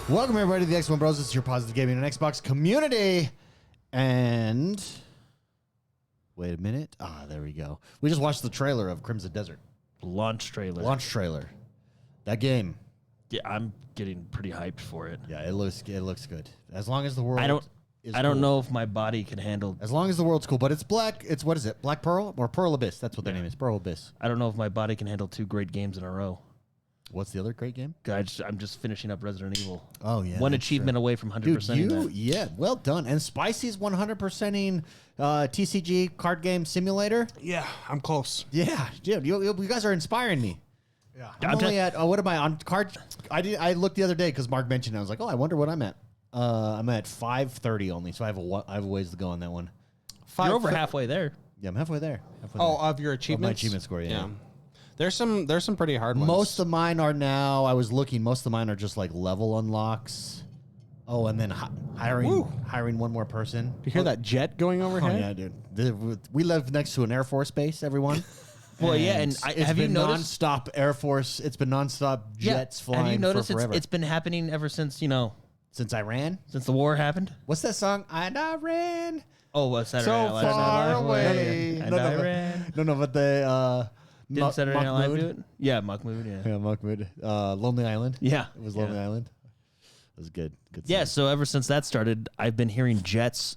Welcome everybody to the X1 Bros. This is your positive gaming and Xbox community. And wait a minute. There we go. We just watched the trailer of Crimson Desert. Launch trailer. That game. Yeah, I'm getting pretty hyped for it. Yeah, it looks good. As long as the world I don't know if my body can handle. As long as the world's cool, but it's black. It's what is it? Black Pearl or Pearl Abyss? That's what their name is. Pearl Abyss. I don't know if my body can handle 2 great games in a row. What's the other great game? I'm just finishing up Resident Evil. Oh yeah, one achievement away from 100%. Yeah, well done. And Spicy's 100%ing TCG Card Game Simulator. Yeah, I'm close. Yeah, dude, you guys are inspiring me. Yeah, I'm only at what am I on card? I looked the other day because Mark mentioned it. I was like, oh, I wonder what I'm at. I'm at 530 only, so I have a ways to go on that one. You're over halfway there. Yeah, I'm halfway there. Of your achievements? Of my achievement score, yeah. There's some pretty hard ones. Most of mine are now, I was looking, most of mine are just like level unlocks. Oh, and then hiring one more person. Do you hear that jet going overhead? Oh, yeah, dude. We live next to an Air Force base, everyone. Well, yeah, and have you noticed? Nonstop Air Force. It's been nonstop jets flying. Have you noticed for forever. it's been happening ever since, Since Iran? Since the war happened? What's that song? And I ran. Oh, what's Saturday So Night Live? far away. And I ran. No, but they... Didn't Saturday Night Live do it? Yeah, Mahmood, yeah. Yeah, Mahmood. Lonely Island. Yeah. It was Lonely Island. It was good. Good yeah, song. so ever since that started, I've been hearing jets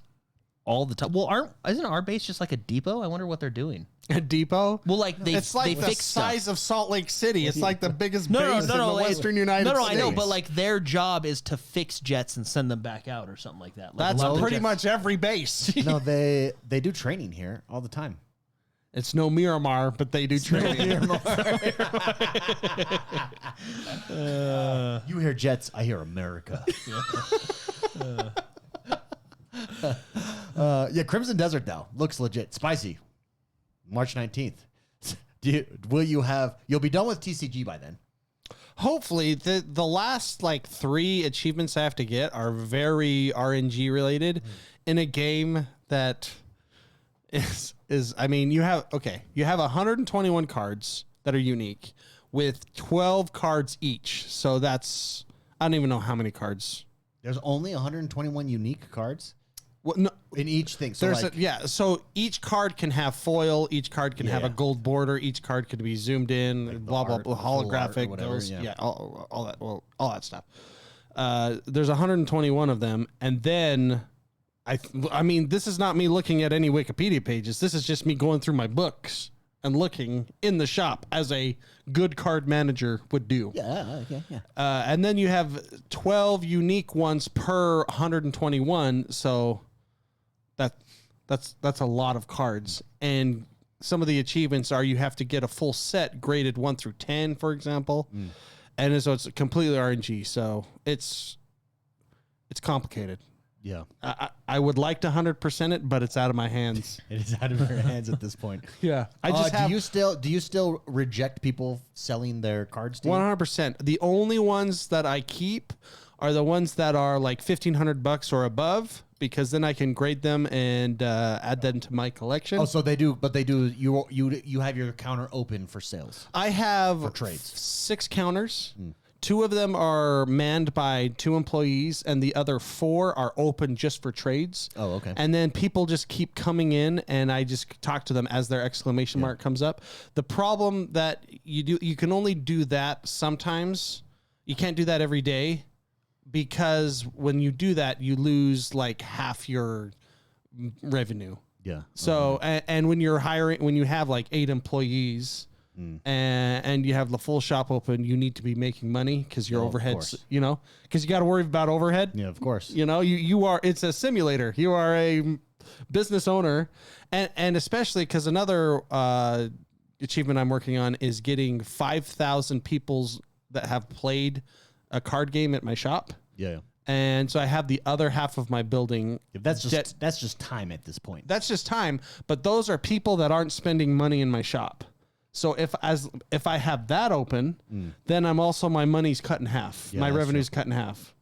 all the time. Well, isn't our base just like a depot? I wonder what they're doing. A depot? Well, like it's like the size of Salt Lake City. It's like the biggest base in the Western United States. No, I know, but like their job is to fix jets and send them back out or something like that. Like that's pretty much every base. No, they do training here all the time. It's no Miramar, but they do training. You hear jets, I hear America. Yeah, Crimson Desert though looks legit. Spicy. March 19th. You'll be done with TCG by then? Hopefully. The last like 3 achievements I have to get are very RNG related in a game that is I mean, you have 121 cards that are unique with 12 cards each. So that's, I don't even know how many cards. There's only 121 unique cards? Well, no, in each thing. So so each card can have foil, each card can have a gold border, each card can be zoomed in, like blah, blah, blah, holographic, all that stuff. There's 121 of them, and then I mean, this is not me looking at any Wikipedia pages. This is just me going through my books and looking in the shop as a good card manager would do. Yeah, okay, yeah. And then you have 12 unique ones per 121, so that's a lot of cards. And some of the achievements are you have to get a full set graded 1 through 10, for example. And so it's completely RNG, so it's complicated. Yeah, I would like to 100% it, but it's out of my hands. It is out of your hands at this point. Yeah, do you still reject people selling their cards to you? 100%. The only ones that I keep are the ones that are like $1,500 or above, because then I can grade them and add them to my collection. Oh, so they do, but they do. You have your counter open for sales. I have for trades. 6 counters. 2 of them are manned by 2 employees, and the other 4 are open just for trades. Oh, okay. And then people just keep coming in, and I just talk to them as their exclamation mark comes up. The problem that you can only do that sometimes. You can't do that every day, because when you do that, you lose like half your revenue. Yeah. So, and when you have like 8 employees, and you have the full shop open, you need to be making money because your overheads, because you got to worry about overhead. Yeah, of course. It's a simulator. You are a business owner, and especially because another achievement I'm working on is getting 5,000 people that have played a card game at my shop. Yeah. And so I have the other half of my building. That's just time at this point. That's just time. But those are people that aren't spending money in my shop. So if I have that open, then my money's cut in half. Yeah, my revenue's cut in half.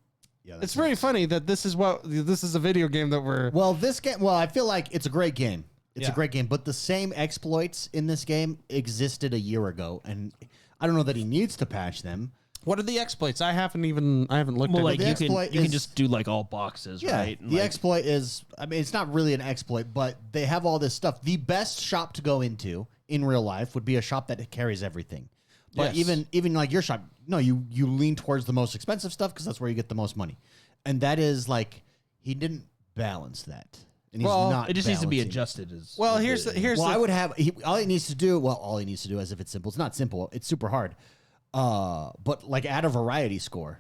Yeah, it's very funny that this is a video game that we're... I feel like it's a great game. It's a great game, but the same exploits in this game existed a year ago, and I don't know that he needs to patch them. What are the exploits? I haven't looked Well, at like it. you exploit can is- just do like all boxes, Yeah, right? And the like, exploit is, I mean, it's not really an exploit, but they have all this stuff. The best shop to go into in real life would be a shop that carries everything. But Yes. even like your shop, no, you lean towards the most expensive stuff because that's where you get the most money. And that is like, he didn't balance that. And he's Well, not it just needs to be balancing it. adjusted. As Well, here's Well, the I would have, all he needs to do, as if it's simple, it's not simple, it's super hard. But like add a variety score.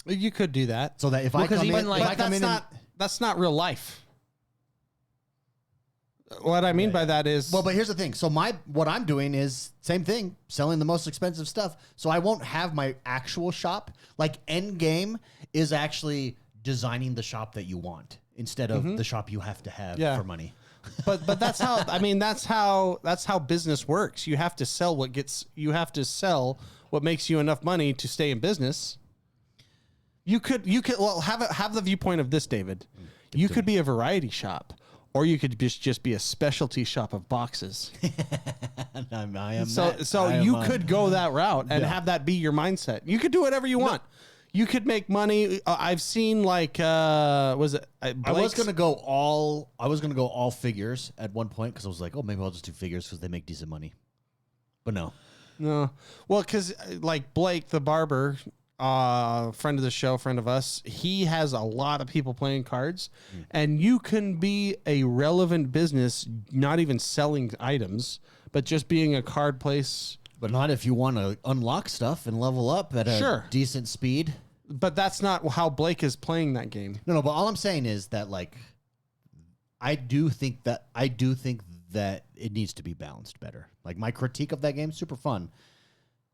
you could do that. So that if I Well, 'cause come even in, like- if I But come that's in not that's not real life. What I mean by that is well, but here's the thing. So what I'm doing is same thing, selling the most expensive stuff. So I won't have my actual shop. Like end game is actually designing the shop that you want instead of the shop you have to have Yeah. for money. but that's how I mean that's how business works. You have to sell what makes you enough money to stay in business. You could well have the viewpoint of this, David. You could be a variety shop, or you could just be a specialty shop of boxes. I am So that. so I am, you could go that route and have that be your mindset. You could do whatever you want. You could make money. I've seen like was it? I was gonna go all figures at one point because I was like, oh, maybe I'll just do figures because they make decent money. But no. No. Well, because like Blake, the barber, friend of the show, friend of us, he has a lot of people playing cards. And you can be a relevant business, not even selling items, but just being a card place. But not if you want to unlock stuff and level up at a Sure. decent speed. But that's not how Blake is playing that game. No, but all I'm saying is that like I do think that it needs to be balanced better. Like my critique of that game, super fun.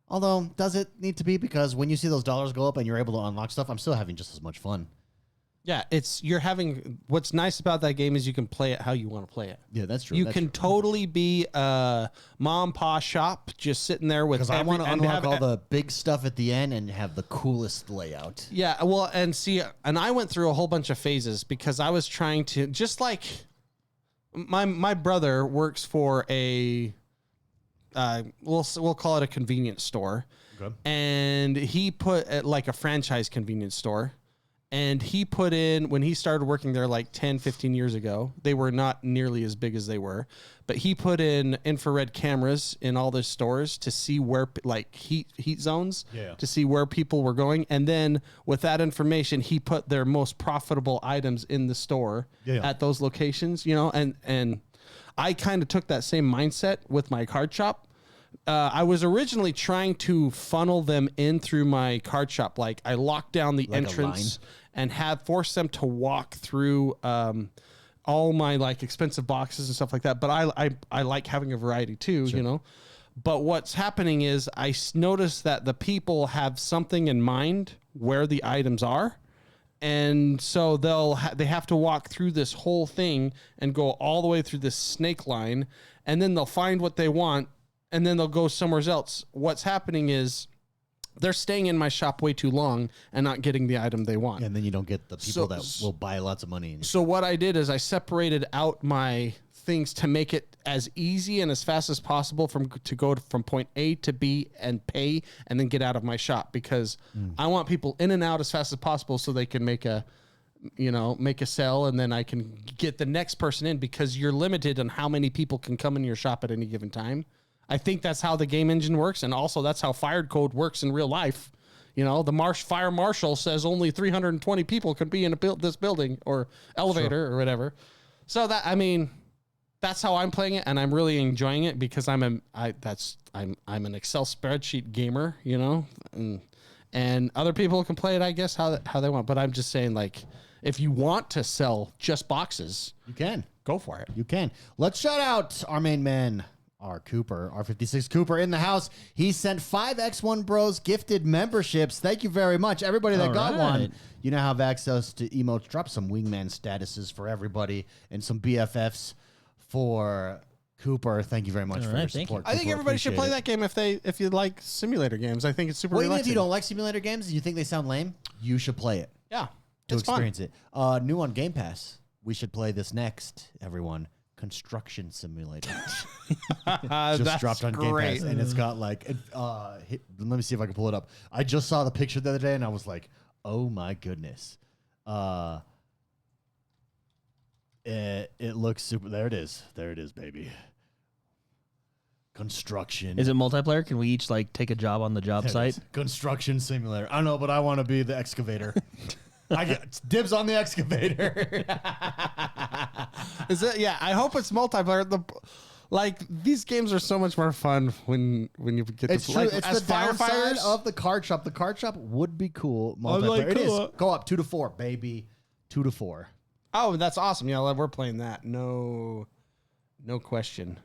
Although, does it need to be? Because when you see those dollars go up and you're able to unlock stuff, I'm still having just as much fun. Yeah, what's nice about that game is you can play it how you want to play it. Yeah, that's true. You that's can true. totally be a mom and pa shop just sitting there with Because I want to and unlock have- all the big stuff at the end and have the coolest layout. Yeah, well, and I went through a whole bunch of phases because I was trying to just like my brother works for a we'll call it a convenience store, and he put at like a franchise convenience store. And he put in, when he started working there like 10, 15 years ago, they were not nearly as big as they were, but he put in infrared cameras in all the stores to see where, like heat zones, to see where people were going. And then with that information, he put their most profitable items in the store at those locations, you know, and I kind of took that same mindset with my card shop. I was originally trying to funnel them in through my card shop. Like I locked down the Like a entrance and forced them to walk through all my like expensive boxes and stuff like that. But I like having a variety too, you know. But what's happening is I noticed that the people have something in mind where the items are. And so they have to walk through this whole thing and go all the way through this snake line. And then they'll find what they want. And then they'll go somewhere else. What's happening is they're staying in my shop way too long and not getting the item they want. And then you don't get the people that will buy lots of money. So what I did is I separated out my things to make it as easy and as fast as possible to go from point A to B and pay and then get out of my shop, because I want people in and out as fast as possible so they can make a sell, and then I can get the next person in, because you're limited on how many people can come in your shop at any given time. I think that's how the game engine works, and also that's how fire code works in real life. You know, the fire marshal says only 320 people can be in this building or elevator or whatever. So that's how I'm playing it, and I'm really enjoying it because I'm an Excel spreadsheet gamer, you know, and other people can play it, I guess, how they want. But I'm just saying, like, if you want to sell just boxes, You can. go for it. You can. Let's shout out our main man, our Cooper, our 56 Cooper in the house. He sent 5 X1 Bros gifted memberships. Thank you very much. Everybody that got one, you now have access to emotes. Drop some wingman statuses for everybody and some BFFs for Cooper. Thank you very much for your support. I think Cooper. everybody should play Appreciate that game if you like simulator games. I think it's super Well, even relaxing. if you don't like simulator games and you think they sound lame, you should play it Yeah, to it's fun. experience it. New on Game Pass. We should play this next, everyone. Construction Simulator. Just dropped on Game Pass, and it's got like, let me see if I can pull it up. I just saw the picture the other day, and I was like, oh my goodness. It looks super. There it is, baby. Construction. Is it multiplayer? Can we each like take a job on the job site? Construction Simulator. I don't know, but I want to be the excavator. I get dibs on the excavator. Is it? Yeah, I hope it's multiplayer. These games are so much more fun when you get it's to true. like, it's as the downside firefighters of the card shop. The card shop would be cool. Multiplayer. It is. Go up 2 to 4, baby. 2 to 4. Oh, that's awesome. Yeah, we're playing that. No question.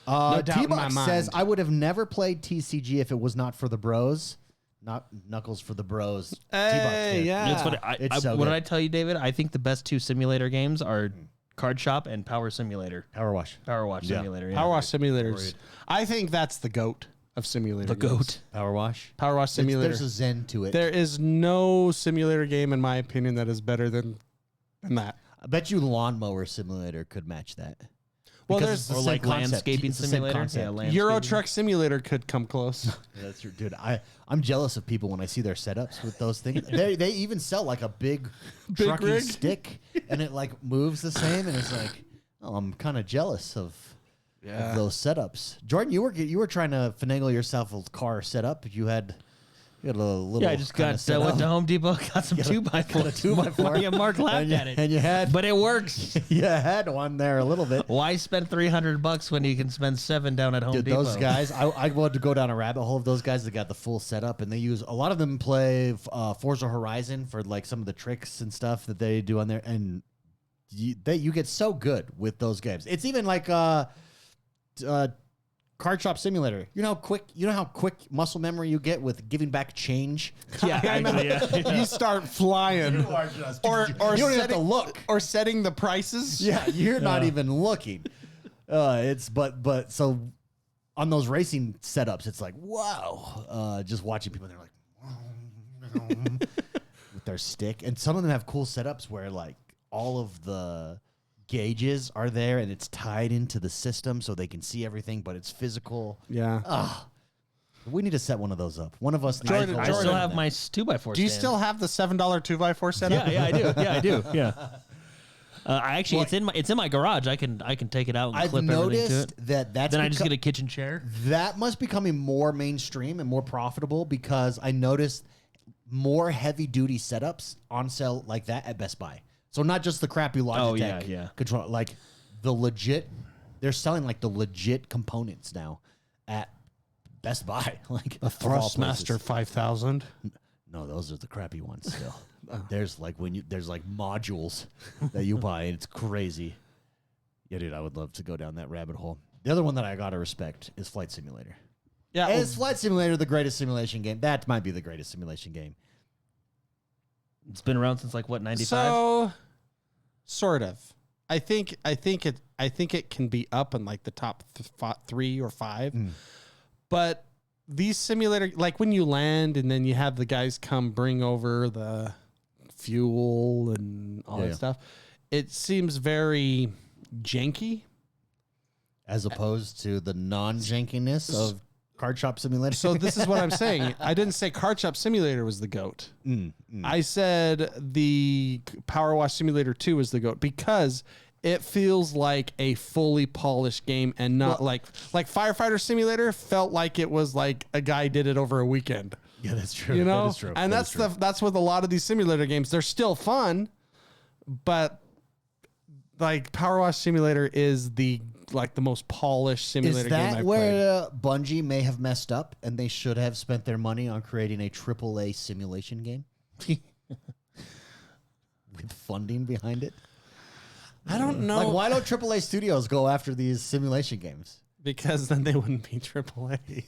No doubt in my T-Box mind. says, I would have never played TCG if it was not for the bros. Not Knuckles for the bros. Hey, yeah. It's funny. So what good. did I tell you, David? I think the best 2 simulator games are Card Shop and Power Simulator. Power Wash. Power Wash Simulator. Yeah. Power Wash Simulators. I think that's the GOAT of simulator The games. GOAT. Power Wash. Power Wash Simulator. There's a zen to it. There is no simulator game, in my opinion, that is better than that. I bet you Lawnmower Simulator could match that. Well, Because there's it's the Or same like concept. landscaping It's the same simulator. concept. Yeah, landscaping. Euro Truck Simulator could come close. Yeah, that's true, dude. I'm jealous of people when I see their setups with those things. They even sell like a big trucking rig. stick, and it like moves the same, and it's like, oh, I'm kind of jealous of those setups. Jordan, you were trying to finagle yourself a car setup. You had a little. Yeah, I just got went to Home Depot, got some 2x4. Got a 2x4. Yeah, Mark laughed at it. And you had, But it works. you had one there a little bit. Why spend $300 when you can spend $7 down at Home Dude, Depot? those guys, I wanted to go down a rabbit hole of those guys that got the full setup, and they use a lot of them play Forza Horizon for like some of the tricks and stuff that they do on there, and you get so good with those games. It's even like Card Shop Simulator. You know how quick muscle memory you get with giving back change. Yeah, actually, yeah. You start flying. Or you don't even have to look. Or setting the prices. Yeah, you're not even looking. So on those racing setups, it's like, wow. Just watching people, they're like with their stick, and some of them have cool setups where like all of the gauges are there and it's tied into the system so they can see everything, but it's physical. Yeah. We need to set one of those up. One of us. Jordan, I still have my 2x4. Do you still have the $7 2x4 setup? Yeah, I do. Yeah, I do. Yeah. I actually, it's in my garage. I can take it out and I've clip everything to it. noticed that's Then I just get a kitchen chair. that must be becoming more mainstream and more profitable because I noticed more heavy duty setups on sale like that at Best Buy. So not just the crappy Logitech yeah. control, like the legit. They're selling like the legit components now at Best Buy. Like The Thrustmaster 5000. No, those are the crappy ones. Still, there's like there's like modules that you buy, and it's crazy. Yeah, dude, I would love to go down that rabbit hole. The other one that I gotta respect is Flight Simulator. Yeah. Is Flight Simulator the greatest simulation game? That might be the greatest simulation game. It's been around since like what, 95? So, sort of. I think it can be up in like the top 3 or 5. But these simulator, like when you land and then you have the guys come bring over the fuel and all that stuff, it seems very janky. As opposed to the non-jankiness of Card Shop Simulator. So this is what I'm saying. I didn't say Card Shop Simulator was the GOAT. I said the Power Wash Simulator 2 is the GOAT because it feels like a fully polished game and not like Firefighter Simulator felt like it was like a guy did it over a weekend. Yeah, that's true. You know? That is true. And that's with a lot of these simulator games. They're still fun, but like Power Wash Simulator is the most polished simulator Is game that I've where played. Bungie may have messed up and they should have spent their money on creating a AAA simulation game? With funding behind it? I don't know. Like, why don't AAA studios go after these simulation games? Because then they wouldn't be AAA.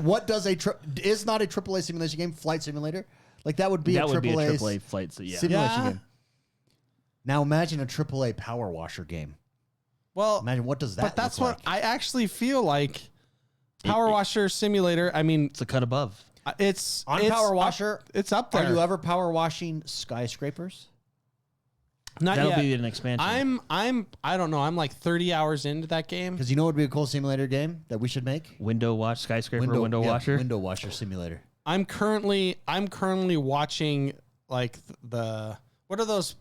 What does is not a AAA simulation game Flight Simulator? Like, that would be a AAA flight. So yeah. simulation game. Now imagine a AAA Power Washer game. Well, Imagine what does that but that's look what like? I actually feel like Power Washer Simulator. I mean, It's a cut above. it's On it's Power up- Washer, it's up there. Are you ever power washing skyscrapers? Not That'll yet. be an expansion. I don't know. I'm like 30 hours into that game. Because you know what would be a cool simulator game that we should make? Window wash, skyscraper, window washer. Window washer simulator. I'm currently watching like what are those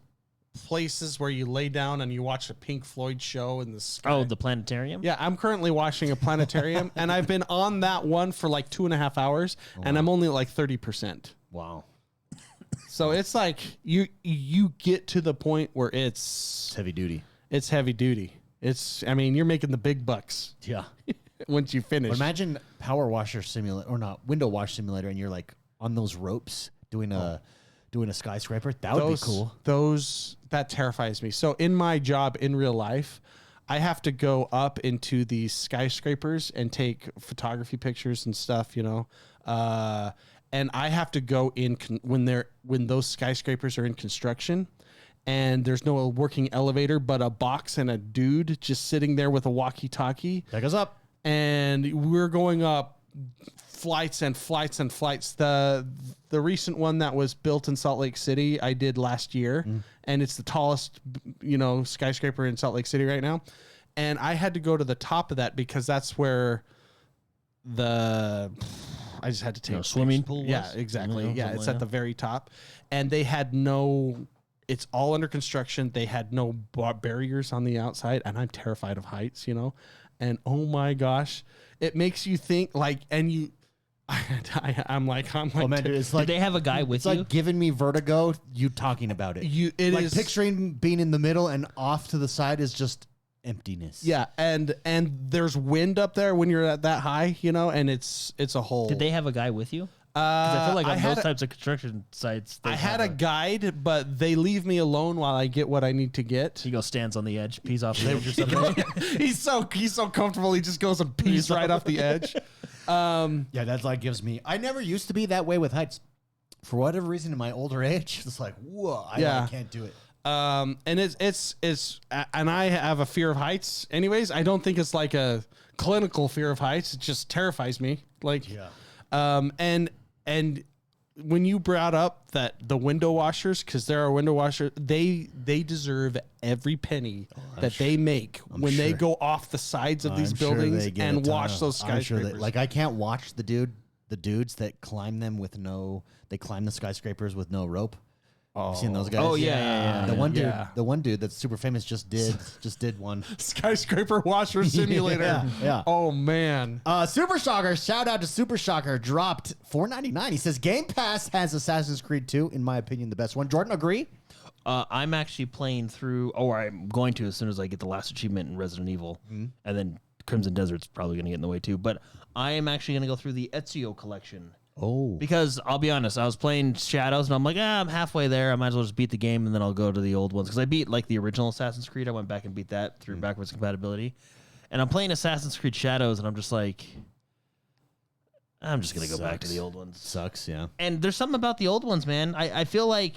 places where you lay down and you watch a Pink Floyd show in the sky? Oh, the planetarium? Yeah, I'm currently watching a planetarium, and I've been on that one for like 2.5 hours, and I'm only at like 30%. Wow. So it's like you get to the point where it's heavy duty. It's heavy duty. You're making the big bucks. Yeah. Once you finish. But imagine power washer simulator, or not, window wash simulator, and you're like on those ropes doing a skyscraper. That would be cool. That terrifies me. So in my job in real life, I have to go up into these skyscrapers and take photography pictures and stuff, and I have to go in when those skyscrapers are in construction, and there's no working elevator, but a box and a dude just sitting there with a walkie-talkie. That goes up. And we're going up flights and flights and flights. The recent one that was built in Salt Lake City, I did last year, and it's the tallest, skyscraper in Salt Lake City right now. And I had to go to the top of that because that's where I just had to take swimming pool. Yeah, exactly. Yeah, it's at the very top, and they had no. It's all under construction. They had no barriers on the outside, and I'm terrified of heights. And oh my gosh, it makes you think I'm like, oh man, dude, it's like, did they have a guy with you? It's like giving me vertigo. You talking about it? It like is picturing being in the middle and off to the side is just emptiness. Yeah, and there's wind up there when you're at that high, and it's a whole. Did they have a guy with you? Because I feel like on those types of construction sites, I had a guide, but they leave me alone while I get what I need to get. He goes, stands on the edge, pees off the edge or something. He's so comfortable. He just goes and pees right off the edge. Yeah, that's like gives me. I never used to be that way with heights. For whatever reason, in my older age, it's like, whoa, I can't do it. And it's and I have a fear of heights. Anyways, I don't think it's like a clinical fear of heights. It just terrifies me. Like, and when you brought up that the window washers, because there are window washers, they deserve every penny they make when they go off the sides of these buildings and wash those skyscrapers. I can't watch the dudes that climb them with they climb the skyscrapers with no rope. Oh. You've seen those guys? Oh yeah. The one dude that's super famous just did one skyscraper washer simulator. Yeah. Oh man. Super Shocker, shout out to Super Shocker, dropped $4.99. He says Game Pass has Assassin's Creed 2, in my opinion, the best one. Jordan, agree? I'm actually playing through, I'm going to as soon as I get the last achievement in Resident Evil, and then Crimson Desert's probably going to get in the way too. But I am actually going to go through the Ezio collection. Oh. Because I'll be honest, I was playing Shadows, and I'm like, I'm halfway there. I might as well just beat the game, and then I'll go to the old ones. Because I beat like the original Assassin's Creed. I went back and beat that through backwards compatibility. And I'm playing Assassin's Creed Shadows, and I'm just like, I'm just going to go back to the old ones. Sucks, yeah. And there's something about the old ones, man. I feel like,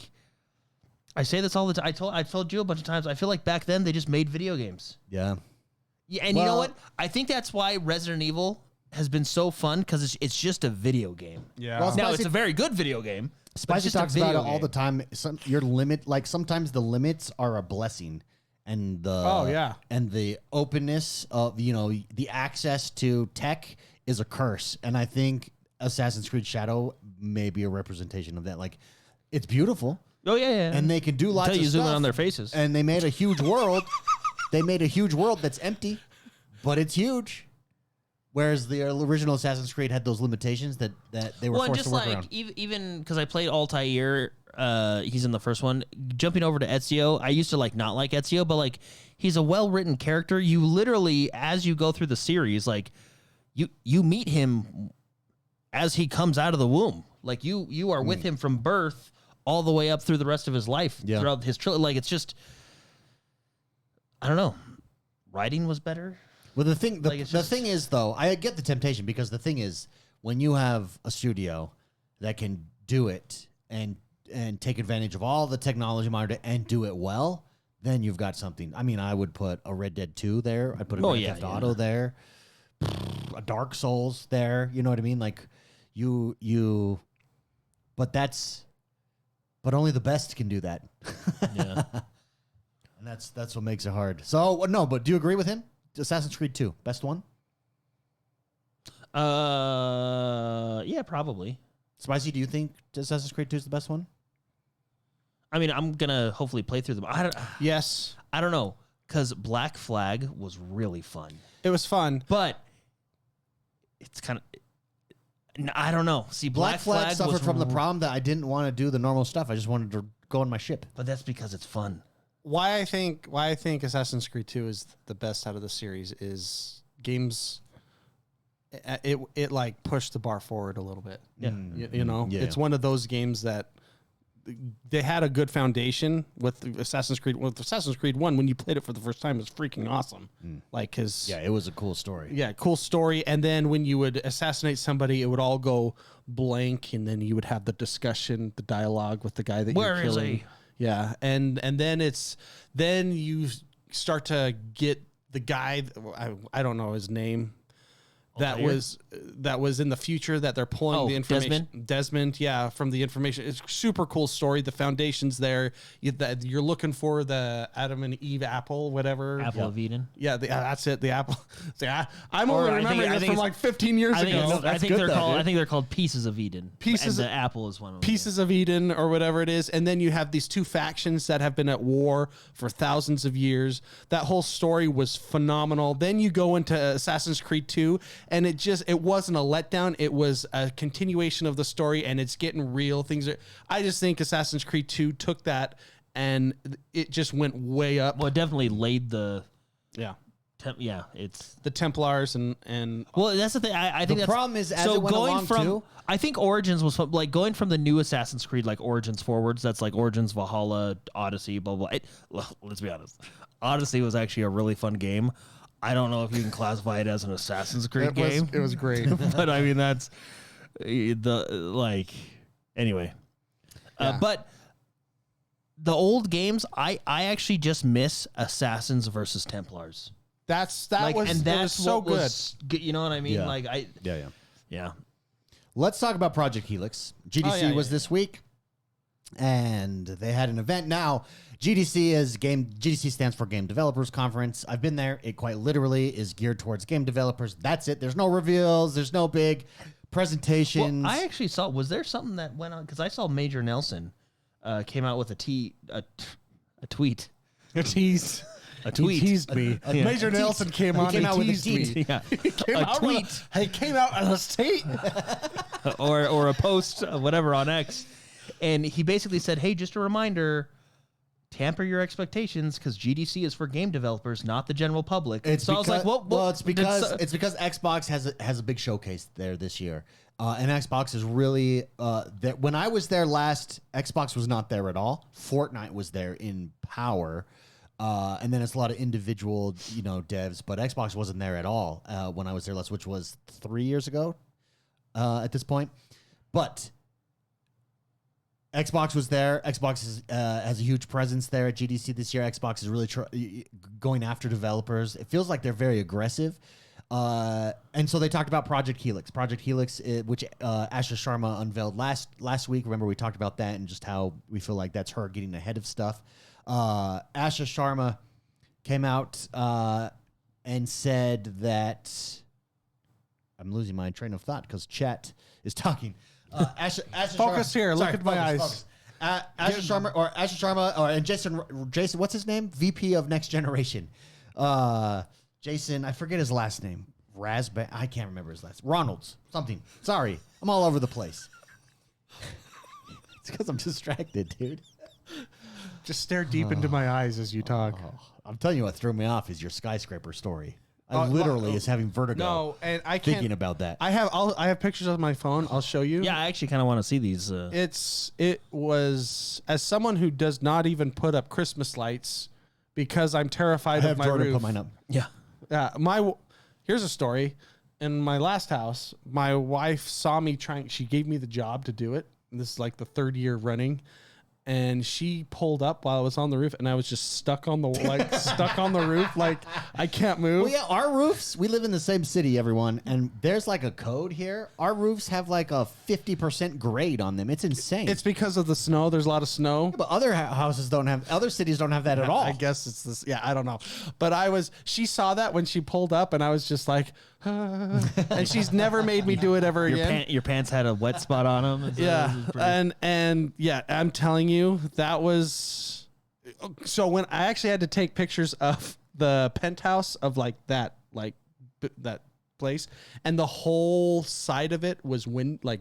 I say this all the time. I told you a bunch of times, I feel like back then they just made video games. Yeah. Yeah, and you know what? I think that's why Resident Evil has been so fun, because it's just a video game. Yeah. Well, now it's a very good video game. Spicy talks about it all the time. Sometimes the limits are a blessing, and the openness of the access to tech is a curse. And I think Assassin's Creed Shadow may be a representation of that. Like, it's beautiful. Oh yeah. And they can do lots of stuff. Until you zoom in on their faces. And they made a huge world. They made a huge world that's empty, but it's huge. Whereas the original Assassin's Creed had those limitations that they were forced to work around. Even because I played Altair, he's in the first one. Jumping over to Ezio, I used to not like Ezio, but he's a well-written character. You literally, as you go through the series, you meet him as he comes out of the womb. Like you are with him from birth all the way up through the rest of his life throughout his trilogy. It's just, I don't know. Writing was better. Well, the thing is, though, I get the temptation, because the thing is, when you have a studio that can do it and take advantage of all the technology and do it well, then you've got something. I mean, I would put a Red Dead 2 there. I'd put a Grand Theft Auto there, a Dark Souls there. You know what I mean? Like but only the best can do that. Yeah. And that's what makes it hard. So no, but do you agree with him? Assassin's Creed 2, best one? Yeah, probably. Spicy, do you think Assassin's Creed 2 is the best one? I mean, I'm gonna hopefully play through them. Yes. I don't know, because Black Flag was really fun. It was fun, but it's kind of, I don't know. See, Black Flag suffered from the problem that I didn't want to do the normal stuff. I just wanted to go on my ship. But that's because it's fun. Why I think Assassin's Creed 2 is the best out of the series is games. It like pushed the bar forward a little bit. Yeah, you know, it's one of those games that they had a good foundation with Assassin's Creed. With Assassin's Creed 1, when you played it for the first time, it was freaking awesome. Like, cause it was a cool story. Yeah, cool story. And then when you would assassinate somebody, it would all go blank, and then you would have the discussion, the dialogue with the guy that you're killing. Where is he? Yeah, and then you start to get the guy. I don't know his name. That was in the future that they're pulling the information. Desmond, yeah, from the information. It's a super cool story. The foundation's there. You're looking for the Adam and Eve apple, whatever. Apple of Eden. Yeah, that's it. The apple. I'm only remembering this from like 15 years ago. I think they're called Pieces of Eden. Pieces. And the apple is one of them. Pieces of Eden or whatever it is. And then you have these two factions that have been at war for thousands of years. That whole story was phenomenal. Then you go into Assassin's Creed 2. And it wasn't a letdown. It was a continuation of the story, and it's getting real. I just think Assassin's Creed 2 took that, and it just went way up. Well, it definitely laid the it's the Templars and well, that's the thing. I think the problem is as it went going along from too, I think Origins was like going from the new Assassin's Creed, like Origins forwards. That's like Origins, Valhalla, Odyssey, blah blah. Let's be honest, Odyssey was actually a really fun game. I don't know if you can classify it as an Assassin's Creed game. It was great. But I mean, that's anyway. But the old games, I actually just miss Assassins versus Templars. That was so good. You know what I mean? Yeah. Yeah. Let's talk about Project Helix. GDC was this week, and they had an event. Now, GDC stands for Game Developers Conference. I've been there. It quite literally is geared towards game developers. That's it. There's no reveals. There's no big presentations. Well, I actually saw. Was there something that went on? Because I saw Major Nelson came out with a tweet. A tease. A tweet. He teased me. Major Nelson came out and teased me. Yeah. He came out on a tweet. or a post, whatever, on X. And he basically said, hey, just a reminder, temper your expectations because GDC is for game developers, not the general public. I was like, well, it's because Xbox has a big showcase there this year. And Xbox is really when I was there last, Xbox was not there at all. Fortnite was there in power. And then it's a lot of individual, devs, but Xbox wasn't there at all when I was there last, which was 3 years ago at this point. But Xbox was there. Xbox has a huge presence there at GDC this year. Xbox is really going after developers. It feels like they're very aggressive. And so they talked about Project Helix. Project Helix, which Asha Sharma unveiled last week. Remember, we talked about that and just how we feel like that's her getting ahead of stuff. Asha Sharma came out and said that I'm losing my train of thought because chat is talking. Asha focus Sharma, here. Look at my eyes. Asha Sharma and Jason. What's his name? VP of Next Generation. Jason. I forget his last name. Raspberry. I can't remember his last. Ronalds. Something. Sorry, I'm all over the place. It's because I'm distracted, dude. Just stare deep into my eyes as you talk. I'm telling you what threw me off is your skyscraper story. I literally is having vertigo. No, and I can't thinking about that. I have pictures on my phone. I'll show you. Yeah, I actually kind of want to see these. It was as someone who does not even put up Christmas lights because I'm terrified of my roof. Put mine up. Yeah. Here's a story. In my last house, my wife saw me trying. She gave me the job to do it. This is like the third year running. and she pulled up while I was on the roof, and I was just stuck on the stuck on the roof, like I can't move. Well, yeah, our roofs, we live in the same city, everyone, and there's like a code here. Our roofs have like a 50% grade on them. It's insane. It's because of the snow. There's a lot of snow. Yeah, but other houses don't have, other cities don't have that at all. I guess it's this. Yeah, I don't know. But she saw that when she pulled up, and I was just like, and she's never made me do it ever again. Your pants had a wet spot on them. Yeah, and yeah, I'm telling you, that was so when I actually had to take pictures of the penthouse of that place, and the whole side of it was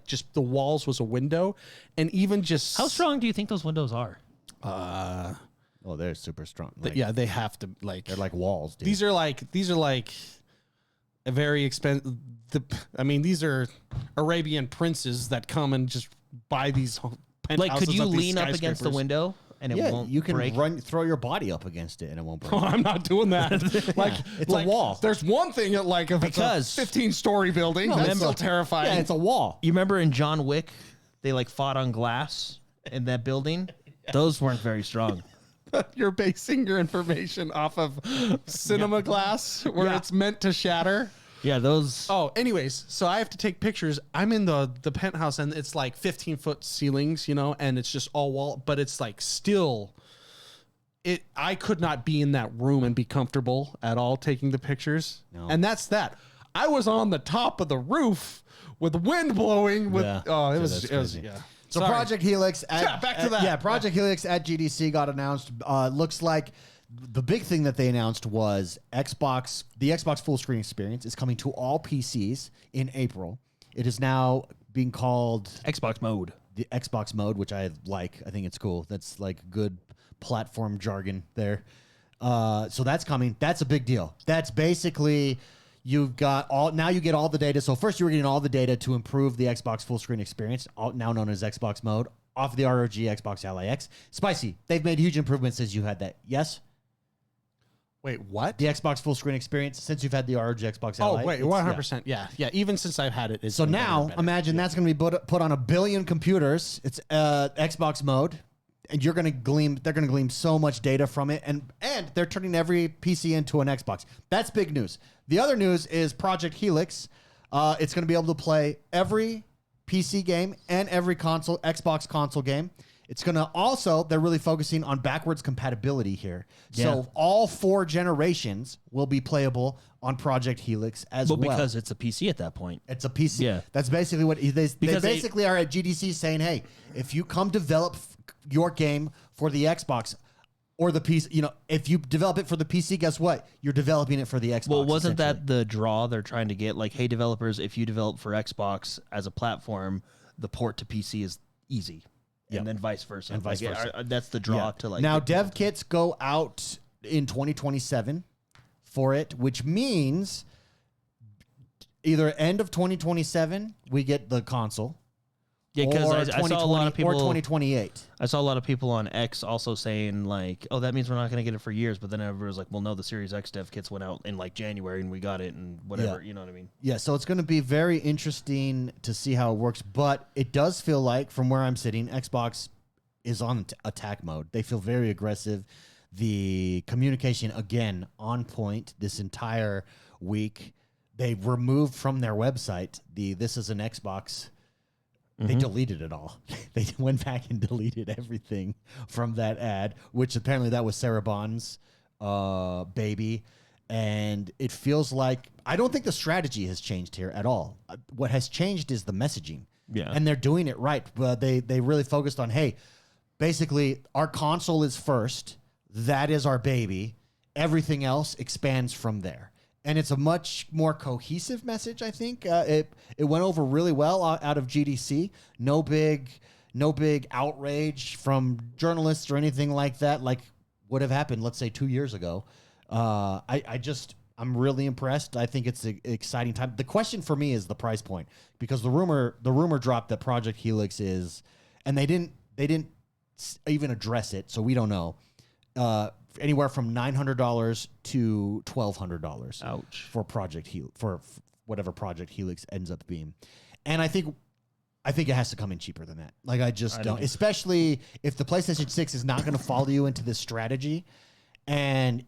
just the walls was a window, and even just how strong do you think those windows are? Oh, they're super strong. Yeah, they have to they're like walls, dude. These are like a very expensive. These are Arabian princes that come and just buy these penthouses. Like, could you lean up against the window and it won't you can break? throw your body up against it and it won't break. Oh, I'm not doing that. It's a wall. There's one thing that if it's a 15-story building, that's still terrifying. Yeah, it's a wall. You remember in John Wick, they fought on glass in that building? Those weren't very strong. You're basing your information off of cinema glass where it's meant to shatter. Yeah, those. Oh, anyways, so I have to take pictures. I'm in the penthouse, and it's like 15-foot ceilings, and it's just all wall, but it's still. I could not be in that room and be comfortable at all taking the pictures. No. And that's that. I was on the top of the roof with wind blowing. It was. So Project Helix back to that. Project Helix at GDC got announced. Looks like the big thing that they announced was the Xbox full screen experience is coming to all PCs in April. It is now being called Xbox mode. The Xbox mode, which I like. I think it's cool. That's like good platform jargon there. So that's coming. That's a big deal. That's basically you've got now you get all the data. So first you were getting all the data to improve the Xbox full screen experience, now known as Xbox mode, off the ROG Xbox Ally X. Spicy. They've made huge improvements since you had that. Yes? Wait, what? The Xbox full screen experience since you've had the ROG Xbox Ally. Oh, wait, 100%. Yeah. Even since I've had it. So now imagine that's going to be put on 1 billion computers. It's Xbox mode. And they're going to glean so much data from it. And they're turning every PC into an Xbox. That's big news. The other news is Project Helix. It's going to be able to play every PC game and every Xbox console game. It's going to also, they're really focusing on backwards compatibility here. Yeah. So all 4 generations will be playable on Project Helix as well. Well, because it's a PC at that point. It's a PC. Yeah. That's basically what they basically are at GDC saying, hey, if you come develop your game for the Xbox or the PC, if you develop it for the PC, guess what? You're developing it for the Xbox. Well, wasn't that the draw they're trying to get? Like, hey, developers, if you develop for Xbox as a platform, the port to PC is easy. And then vice versa. And vice versa. That's the draw to Now, dev kits go out in 2027 for it, which means either end of 2027 we get the console. Yeah, because I saw a lot of people. Or 2028. I saw a lot of people on X also saying, oh, that means we're not going to get it for years. But then everybody was like, well, no, the Series X dev kits went out in January and we got it and whatever. Yeah. You know what I mean? Yeah, so it's going to be very interesting to see how it works. But it does feel like, from where I'm sitting, Xbox is on attack mode. They feel very aggressive. The communication, again, on point this entire week. They removed from their website this is an Xbox. They deleted it all. They went back and deleted everything from that ad, which apparently that was Sarah Bond's baby. And it feels like, I don't think the strategy has changed here at all. What has changed is the messaging. Yeah. And they're doing it right. They really focused on, hey, basically our console is first. That is our baby. Everything else expands from there. And it's a much more cohesive message, I think. It went over really well out of GDC. No big outrage from journalists or anything like that, like would have happened, let's say, 2 years ago. I'm really impressed. I think it's an exciting time. The question for me is the price point, because the rumor dropped that Project Helix is, and they didn't even address it, so we don't know. Anywhere from $900 to $1,200. Ouch. For Project Helix, for whatever Project Helix ends up being. And I think I think it has to come in cheaper than that. Like, I just don't. Especially if the PlayStation 6 is not going to follow you into this strategy, and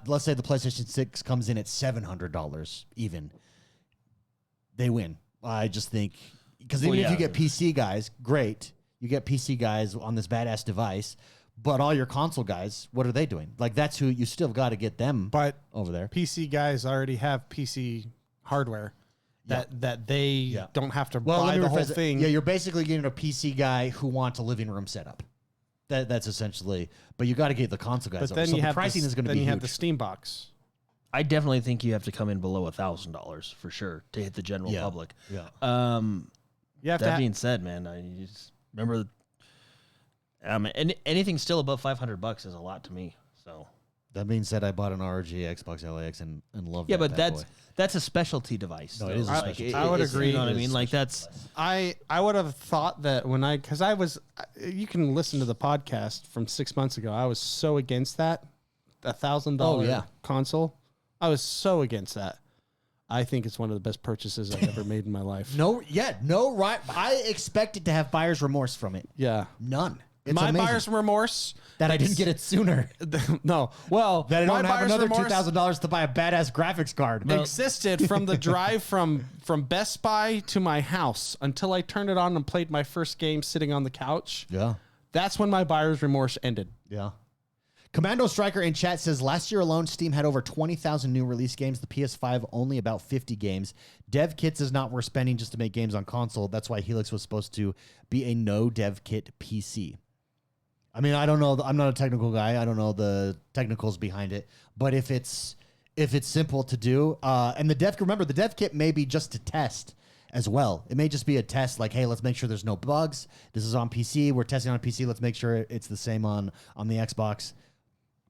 let's say the PlayStation 6 comes in at $700 even, they win. I just think, because even if you get PC guys, great. You get PC guys on this badass device, but all your console guys, what are they doing? Like, that's who you still got to get them over there. PC guys already have PC hardware. That they don't have to buy the whole thing. Yeah, you're basically getting a PC guy who wants a living room setup. That's essentially. But you got to get the console guys. But then the pricing is going to be huge. Then you have the Steam box. I definitely think you have to come in below $1,000 for sure to hit the general public. Yeah. That being said, man, I just remember. Anything still above $500 is a lot to me. So. That being said, I bought an ROG Xbox LAX and loved it. Yeah, but that's a specialty device. No, it is a specialty. I would agree. You know what I mean? Like, that's... I would have thought that because you can listen to the podcast from 6 months ago. I was so against that, $1,000 console. I was so against that. I think it's one of the best purchases I've ever made in my life. Right. I expected to have buyer's remorse from it. Yeah. None. It's my amazing. buyer's remorse that I didn't get it sooner. No, well, that I don't have another $2,000 to buy a badass graphics card. Existed from the drive from Best Buy to my house until I turned it on and played my first game sitting on the couch. Yeah, that's when my buyer's remorse ended. Yeah. Commando Striker in chat says, last year alone, Steam had over 20,000 new release games. The PS5 only about 50 games. Dev kits is not worth spending just to make games on console. That's why Helix was supposed to be a no dev kit PC. I mean, I don't know. I'm not a technical guy. I don't know the technicals behind it. But if it's simple to do, and the dev kit may be just to test as well. It may just be a test, like, hey, let's make sure there's no bugs. This is on PC. We're testing on PC. Let's make sure it's the same on the Xbox.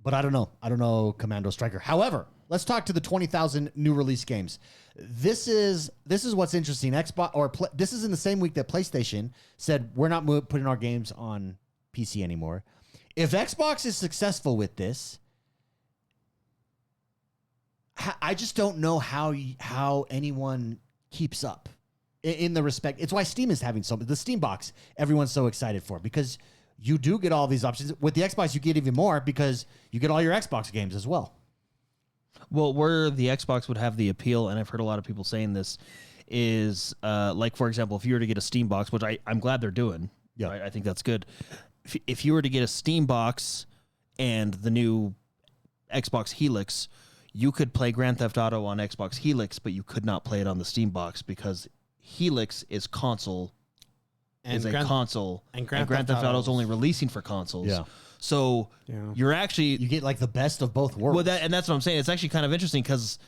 But I don't know. I don't know Commando Striker. However, let's talk to the 20,000 new release games. This is what's interesting. This is in the same week that PlayStation said we're not putting our games on PC anymore. If Xbox is successful with this, I just don't know how anyone keeps up in the respect. It's why Steam is having the Steam box. Everyone's so excited for, because you do get all these options. With the Xbox, you get even more because you get all your Xbox games as well. Well, where the Xbox would have the appeal, and I've heard a lot of people saying this, is like, for example, if you were to get a Steam box, which I'm glad they're doing. Yeah, right? I think that's good. If you were to get a Steam box and the new Xbox Helix, you could play Grand Theft Auto on Xbox Helix, but you could not play it on the Steam box because Helix is console. And Grand Theft Auto is only releasing for consoles. Yeah. So you get like the best of both worlds. Well, and that's what I'm saying. It's actually kind of interesting because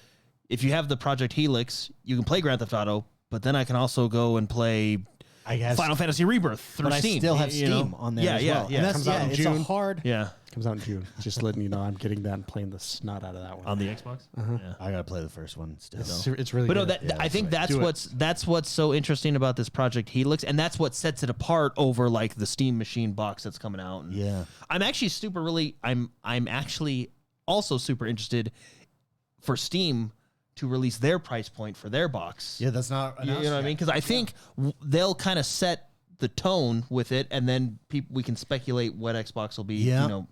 if you have the Project Helix, you can play Grand Theft Auto, but then I can also go and play Final Fantasy Rebirth through Steam. I still have Steam on there as well. Yeah. And comes out in June. It's a hard. Yeah. Comes out in June. Just letting you know I'm getting that and playing the snot out of that one. On the Xbox? Uh-huh. Yeah. I got to play the first one still. It's really good. But no, I think that's what's so interesting about this Project Helix, and that's what sets it apart over like the Steam Machine box that's coming out. And I'm actually I'm actually also super interested for Steam to release their price point for their box. Yeah, that's not... You know what I mean? Because I think they'll kind of set the tone with it, and then we can speculate what Xbox will be, you know.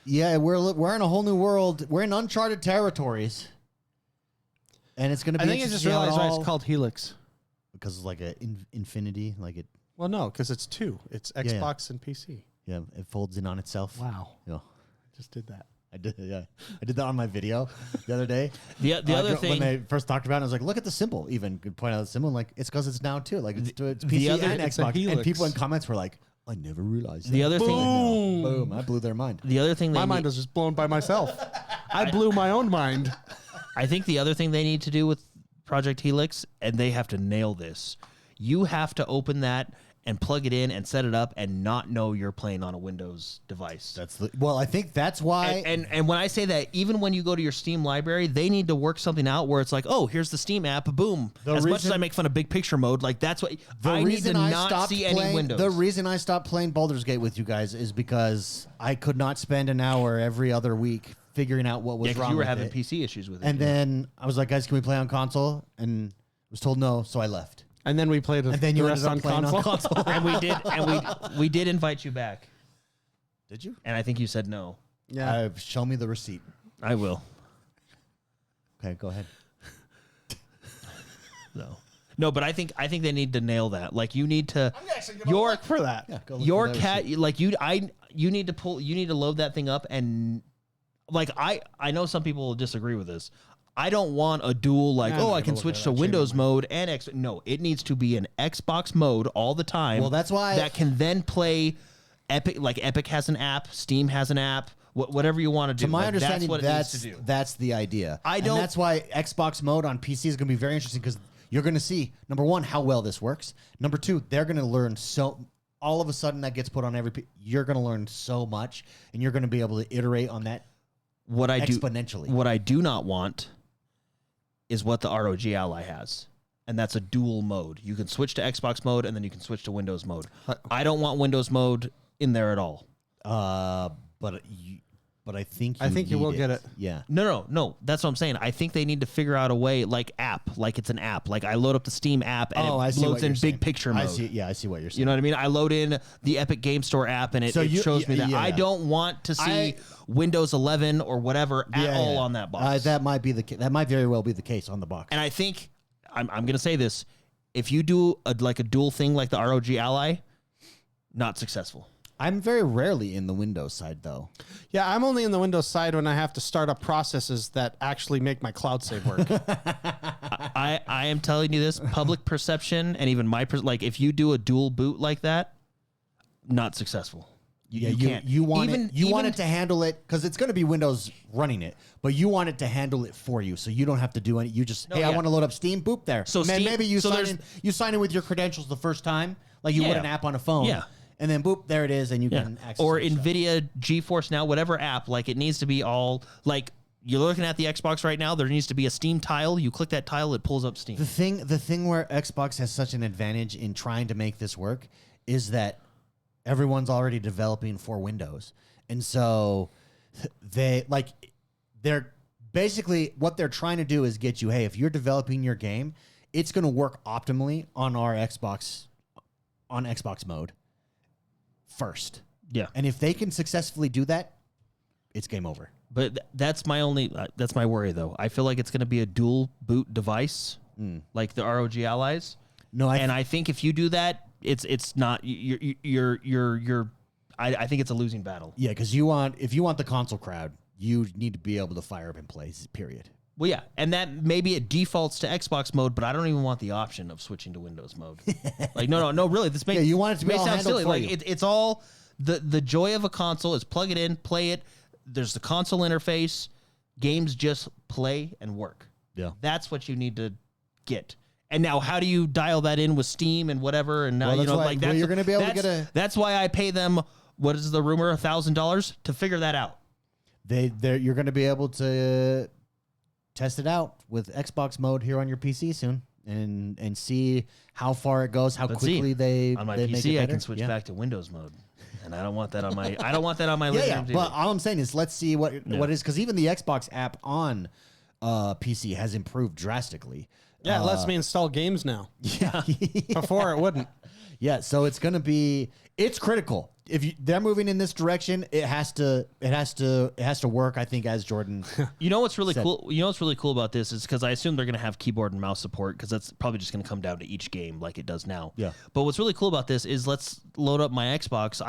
Yeah, we're in a whole new world. We're in uncharted territories. And it's going to be... I think I just realized why it's called Helix. Because it's like an infinity, like it... Well, no, because it's two. It's Xbox and PC. Yeah, it folds in on itself. Wow. Yeah. I just did that. I did, yeah. I did that on my video the other day. The other thing, when they first talked about it, I was like, "Look at the symbol." Even could point out the symbol. I'm like, it's because it's now too. Like it's PC and Xbox. And people in comments were like, "I never realized." The other thing, boom! I blew their mind. The other thing, my mind was just blown by myself. I blew my own mind. I think the other thing they need to do with Project Helix, and they have to nail this. You have to open that and plug it in and set it up and not know you're playing on a Windows device. I think that's why. And when I say that, even when you go to your Steam library, they need to work something out where it's like, oh, here's the Steam app, boom. Much as I make fun of big picture mode, like that's what I need to not see any Windows. The reason I stopped playing Baldur's Gate with you guys is because I could not spend an hour every other week figuring out what was wrong. You were having PC issues with it. And then I was like, guys, can we play on console? And I was told no, so I left. And then we played. And then you the ended rest up on playing on console. console. and we did invite you back, Did you? and I think you said no. Yeah. Show me the receipt. I will. Okay, go ahead. No, but I think they need to nail that. Like you need to Your for that. Yeah, go look your for that cat receipt. like you need to load that thing up, and like I know some people will disagree with this. I don't want a dual like, Yeah, I'm I gonna can look switch at to that. Windows mode and X. No, it needs to be an Xbox mode all the time. Well, that's why- that can then play Epic. Like Epic has an app, Steam has an app. Whatever you want to do. To my Like, understanding, that's what it needs to do. that's the idea. I And don't- that's why Xbox mode on PC is going to be very interesting because you're going to see, number one, how well this works. Number two, they're going to learn all of a sudden that gets put on you're going to learn so much, and you're going to be able to iterate on that exponentially. What I do not want is what the ROG Ally has. And that's a dual mode. You can switch to Xbox mode and then you can switch to Windows mode. I don't want Windows mode in there at all. But I think you will get it. Yeah. No. That's what I'm saying. I think they need to figure out a way, like it's an app. Like I load up the Steam app and I it see what loads in you're saying. big picture mode. I see what you're saying. You know what I mean? I load in the Epic Game Store app and it shows me that. yeah. I don't want to see Windows 11 or whatever at all on that box. That might be that might very well be the case on the box. And I think I'm going to say this: if you do a dual thing like the ROG Ally, not successful. I'm very rarely in the Windows side though. Yeah, I'm only in the Windows side when I have to start up processes that actually make my cloud save work. I am telling you this: public perception and even like if you do a dual boot like that, not successful. You can't. You want even it to handle it because it's going to be Windows running it, but you want it to handle it for you, so you don't have to do any. You just I want to load up Steam, boop there. So Man, Steam- maybe you so sign in with your credentials the first time, like you would an app on a phone. Yeah. And then boop, there it is, and you can access or your stuff. NVIDIA GeForce Now, whatever app, like it needs to be all like you're looking at the Xbox right now. There needs to be a Steam tile. You click that tile, it pulls up Steam. The thing where Xbox has such an advantage in trying to make this work is that everyone's already developing for Windows, and so they're basically what they're trying to do is get you. Hey, if you're developing your game, it's going to work optimally on our Xbox mode first. Yeah. And if they can successfully do that, it's game over. But that's my worry though. I feel like it's going to be a dual boot device, like the ROG Allies. No, I think if you do that, it's not you're. I think it's a losing battle. Yeah, because if you want the console crowd, you need to be able to fire up and play. Period. Well, yeah, and that maybe it defaults to Xbox mode, but I don't even want the option of switching to Windows mode. Like, no, really, this makes you want it to be may all sound handled silly. for Like you. it's all the joy of a console is plug it in, play it. There's the console interface. Games just play and work. Yeah. That's what you need to get. And now, how do you dial that in with Steam and whatever? And now Well, that's why- you're gonna be able to get That's why I pay them. What is the rumor? $1,000 to figure that out. You're going to be able to test it out with Xbox mode here on your PC soon, and see how far it goes, how quickly they on my they make it PC I better. can switch back to Windows mode, and I don't want that on my living Yeah. room TV. But all I'm saying is, let's see what is, because even the Xbox app on PC has improved drastically. Yeah, it lets me install games now. Yeah. Before it wouldn't. Yeah, so it's critical. If they're moving in this direction, it has to work, I think, as Jordan. You know what's really cool? You know what's really cool about this is because I assume they're going to have keyboard and mouse support because that's probably just going to come down to each game like it does now. Yeah. But what's really cool about this is let's load up my Xbox.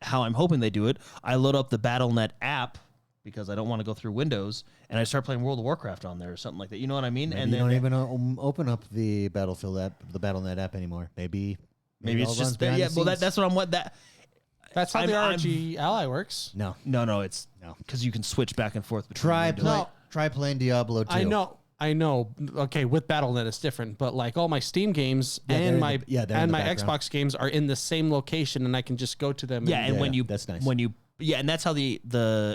How I'm hoping they do it, I load up the Battle.net app because I don't want to go through Windows, and I start playing World of Warcraft on there or something like that. You know what I mean? Maybe and you then don't even open up the Battlefield app, the Battle.net app anymore. Maybe it's all just runs behind the well scenes. that's what I'm That's how I'm- the I'm- RG Ally works. No. it's because you can switch back and forth between Try Windows. playing Diablo 2. I know. Okay, with Battle.net it's different, but like all my Steam games they're and in my the- yeah, they're in the my background. Xbox games are in the same location, and I can just go to them. Yeah, and when you that's nice. and that's how the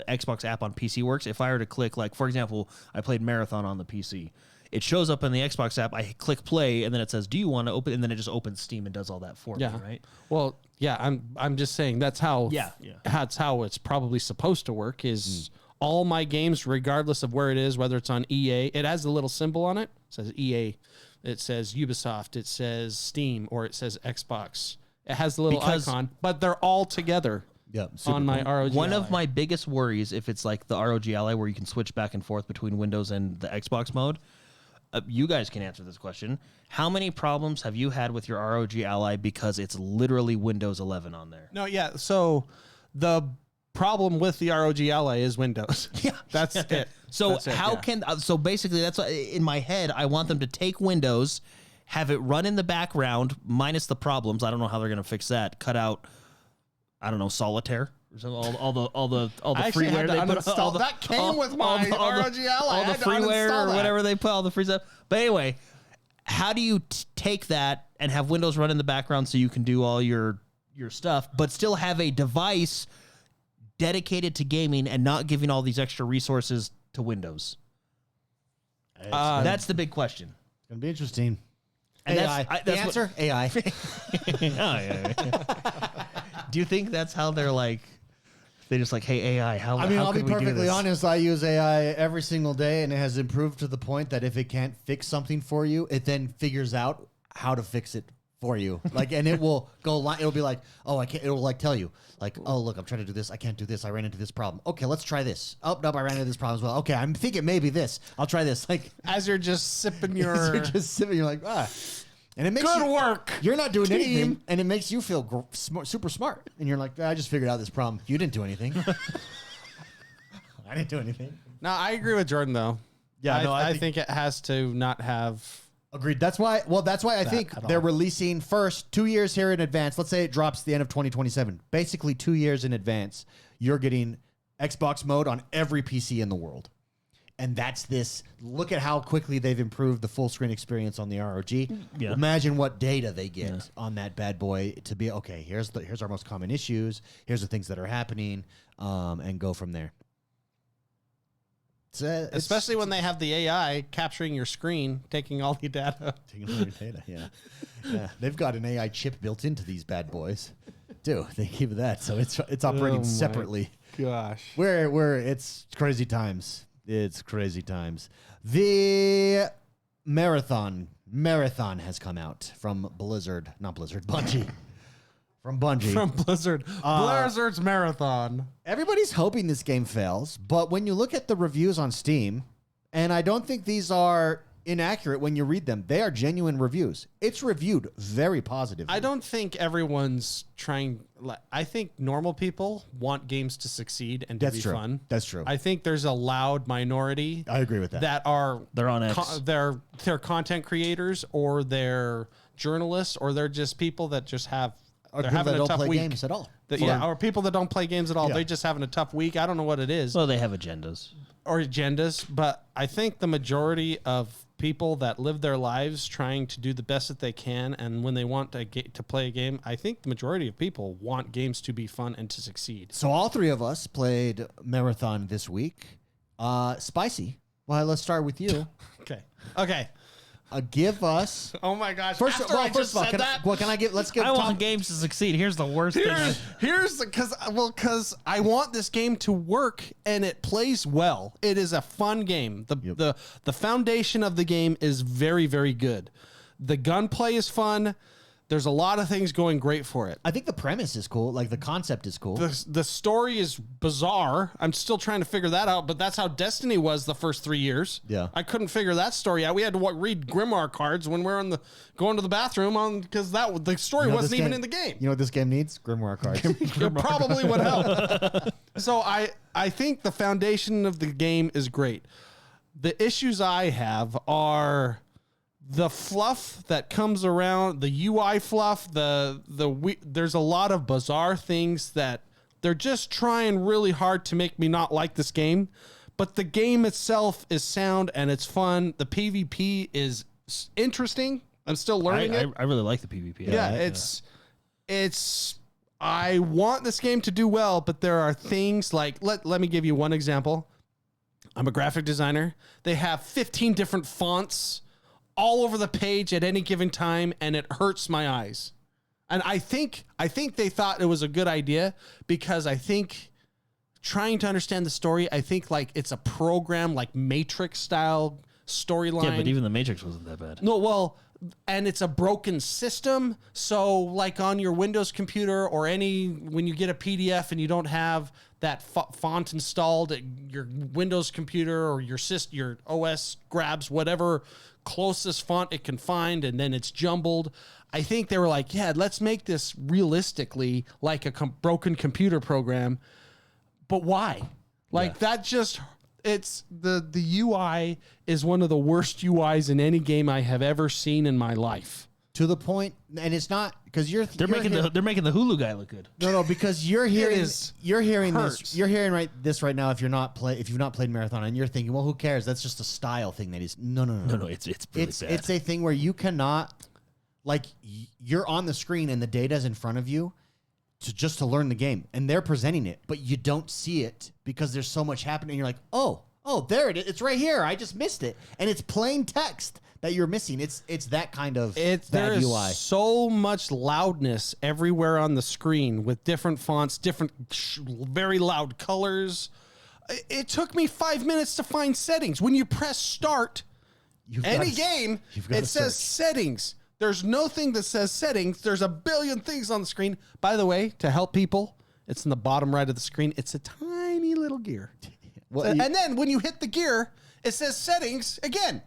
Xbox app on PC works. If I were to click, like for example, I played Marathon on the PC. It shows up in the Xbox app. I click play, and then it says, "Do you want to open?" And then it just opens Steam and does all that for me, right? Well, yeah, I'm just saying that's how. Yeah. That's how it's probably supposed to work. Is all my games, regardless of where it is, whether it's on EA, it has a little symbol on it. It says EA it says Ubisoft, it says Steam, or it says Xbox. It has the little icon, but they're all together. Yep, on my ROG One Ally. of my biggest worries, if it's like the ROG Ally where you can switch back and forth between Windows and the Xbox mode, you guys can answer this question. How many problems have you had with your ROG Ally because it's literally Windows 11 on there? No, yeah. So the problem with the ROG Ally is Windows. Yeah, that's it. So That's it, how yeah. can so basically that's what, in my head I want them to take Windows, have it run in the background minus the problems. I don't know how they're going to fix that. Cut out, I don't know, solitaire. All the freeware they put. All the, that came with my ROG Ally. All the freeware or whatever they put. All the free stuff. But anyway, how do you take that and have Windows run in the background so you can do all your stuff, but still have a device dedicated to gaming and not giving all these extra resources to Windows? That's the big question. It's gonna be interesting. And AI. that's The answer? AI. Do you think that's how they're like? They just like, hey AI, how? I mean, how I'll be can we do perfectly this? honest. I use AI every single day, and it has improved to the point that if it can't fix something for you, it then figures out how to fix it for you. Like, and it will go. It'll be like, oh, I can't. It will like tell you, like, oh, look, I'm trying to do this. I can't do this. I ran into this problem. Okay, let's try this. Oh, nope, I ran into this problem as well. Okay, I'm thinking maybe this. I'll try this. Like, As you're just sipping you're your just sitting, you're like, ah. And it makes good you, work. You're not doing team. anything, and it makes you feel super smart. And you're like, I just figured out this problem. You didn't do anything. I didn't do anything. No, I agree with Jordan though. Yeah, I think it has to not have. Agreed. That's why I think they're releasing first 2 years here in advance. Let's say it drops the end of 2027. Basically 2 years in advance, you're getting Xbox mode on every PC in the world. And that's this. Look at how quickly they've improved the full screen experience on the ROG. Yeah. Imagine what data they get on that bad boy to be, okay, here's our most common issues. Here's the things that are happening, and go from there. Especially when they have the AI capturing your screen, taking all your data. Taking all your data, yeah. They've got an AI chip built into these bad boys. They give that, so it's operating separately. Gosh, it's crazy times. It's crazy times. The marathon has come out from Bungie. From Bungie. From Blizzard. Blizzard's Marathon. Everybody's hoping this game fails, but when you look at the reviews on Steam, and I don't think these are inaccurate when you read them, they are genuine reviews. It's reviewed very positively. I don't think everyone's trying. I think normal people want games to succeed and to be fun. That's true. I think there's a loud minority. I agree with that. That are They're on X. They're content creators, or they're journalists, or they're just people that just have. Or They're people having that a don't tough play week. games at all. Or people that don't play games at all. Yeah. They're just having a tough week. I don't know what it is. Well, they have agendas. Or agendas, but I think the majority of people that live their lives trying to do the best that they can, and when they want to play a game, I think the majority of people want games to be fun and to succeed. So all three of us played Marathon this week. Spicy. Well, let's start with you. Okay. Give us. Oh my gosh! First of all, can I give? Let's give. I Tom, want games to succeed. Here's the worst thing. Here's because I want this game to work and it plays well. It is a fun game. The foundation of the game is very, very good. The gunplay is fun. There's a lot of things going great for it. I think the premise is cool. Like the concept is cool. The story is bizarre. I'm still trying to figure that out, but that's how Destiny was the first 3 years. Yeah. I couldn't figure that story out. We had to read Grimoire cards when we were going to the bathroom because the story wasn't even in the game. You know what this game needs? Grimoire cards. It probably would help. So I think the foundation of the game is great. The issues I have are the fluff that comes around, the UI fluff, there's a lot of bizarre things that they're just trying really hard to make me not like this game. But the game itself is sound and it's fun. The PvP is interesting. I'm still learning it. I really like the PvP. It's I want this game to do well, but there are things like, let me give you one example. I'm a graphic designer. They have 15 different fonts all over the page at any given time, and it hurts my eyes. And I think they thought it was a good idea because I think trying to understand the story, I think like it's a program like Matrix style storyline. Yeah, but even the Matrix wasn't that bad. No, well, and it's a broken system. So, like on your Windows computer or when you get a PDF and you don't have that font installed, your Windows computer or your OS grabs whatever closest font it can find, and then it's jumbled. I think they were like, yeah, let's make this realistically like a broken computer program. But why? Like that just... It's the UI is one of the worst UIs in any game I have ever seen in my life. To the point, and it's not because they're making the Hulu guy look good. No, because you're hearing this right now. If you've not played Marathon, and you're thinking, well, who cares? That's just a style thing that is. No. It's really bad. It's a thing where you cannot, like, you're on the screen and the data's in front of you. To learn the game, and they're presenting it, but you don't see it because there's so much happening. You're like, oh, there it is. It's right here. I just missed it, and it's plain text that you're missing. It's that kind of bad UI. So much loudness everywhere on the screen with different fonts, different very loud colors. It took me 5 minutes to find settings. When you press start, it says settings. There's no thing that says settings. There's a billion things on the screen. By the way, to help people, it's in the bottom right of the screen. It's a tiny little gear. And then when you hit the gear, it says settings again.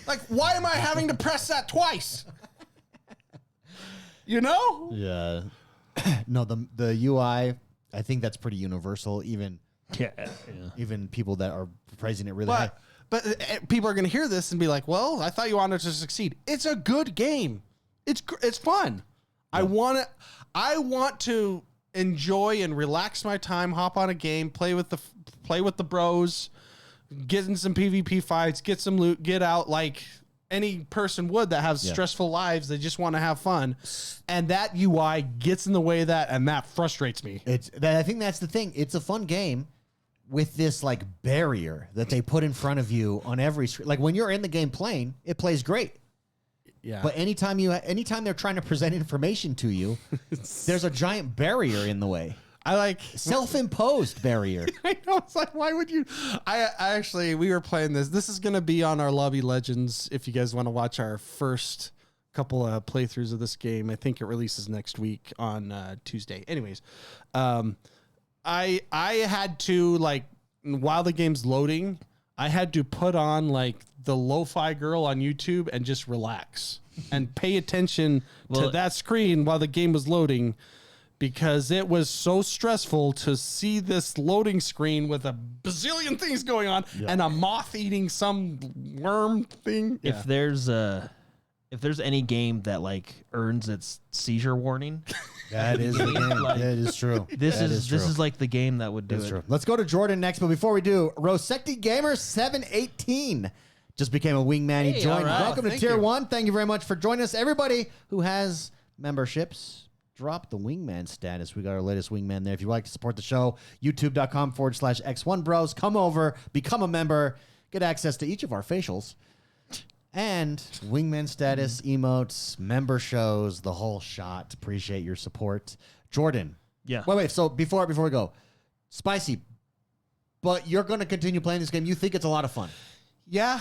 Like, why am I having to press that twice? You know? Yeah. No, the UI, I think that's pretty universal. Even people that are praising it really high. But people are going to hear this and be like, well, I thought you wanted to succeed. It's a good game. It's fun. Yeah. I want to enjoy and relax my time, hop on a game, play with the bros, get in some PvP fights, get some loot, get out like any person would that has stressful lives. They just want to have fun. And that UI gets in the way of that, and that frustrates me. I think that's the thing. It's a fun game with this like barrier that they put in front of you on every screen. Like when you're in the game playing, it plays great. Yeah. But anytime they're trying to present information to you, there's a giant barrier in the way. I like self-imposed barrier. I know. It's like, why would you? I actually, we were playing this. This is going to be on our Lobby Legends. If you guys want to watch our first couple of playthroughs of this game, I think it releases next week on Tuesday. Anyways, I had to, like, while the game's loading, I had to put on like the lo-fi girl on YouTube and just relax and pay attention to that screen while the game was loading, because it was so stressful to see this loading screen with a bazillion things going on and a moth eating some worm thing. If there's any game that like earns its seizure warning, that is the game. Like, that is true. This is like the game that would do it. True. Let's go to Jordan next, but before we do, Rosecti Gamer 718 just became a wingman. He joined. Right. Welcome to Tier 1. Thank you very much for joining us. Everybody who has memberships, drop the wingman status. We got our latest wingman there. If you'd like to support the show, youtube.com/X1Bros. Come over, become a member, get access to each of our facials. And wingman status, emotes, member shows, the whole shot. Appreciate your support. Jordan. Yeah. Wait. So before we go, Spicy, but you're going to continue playing this game. You think it's a lot of fun. Yeah.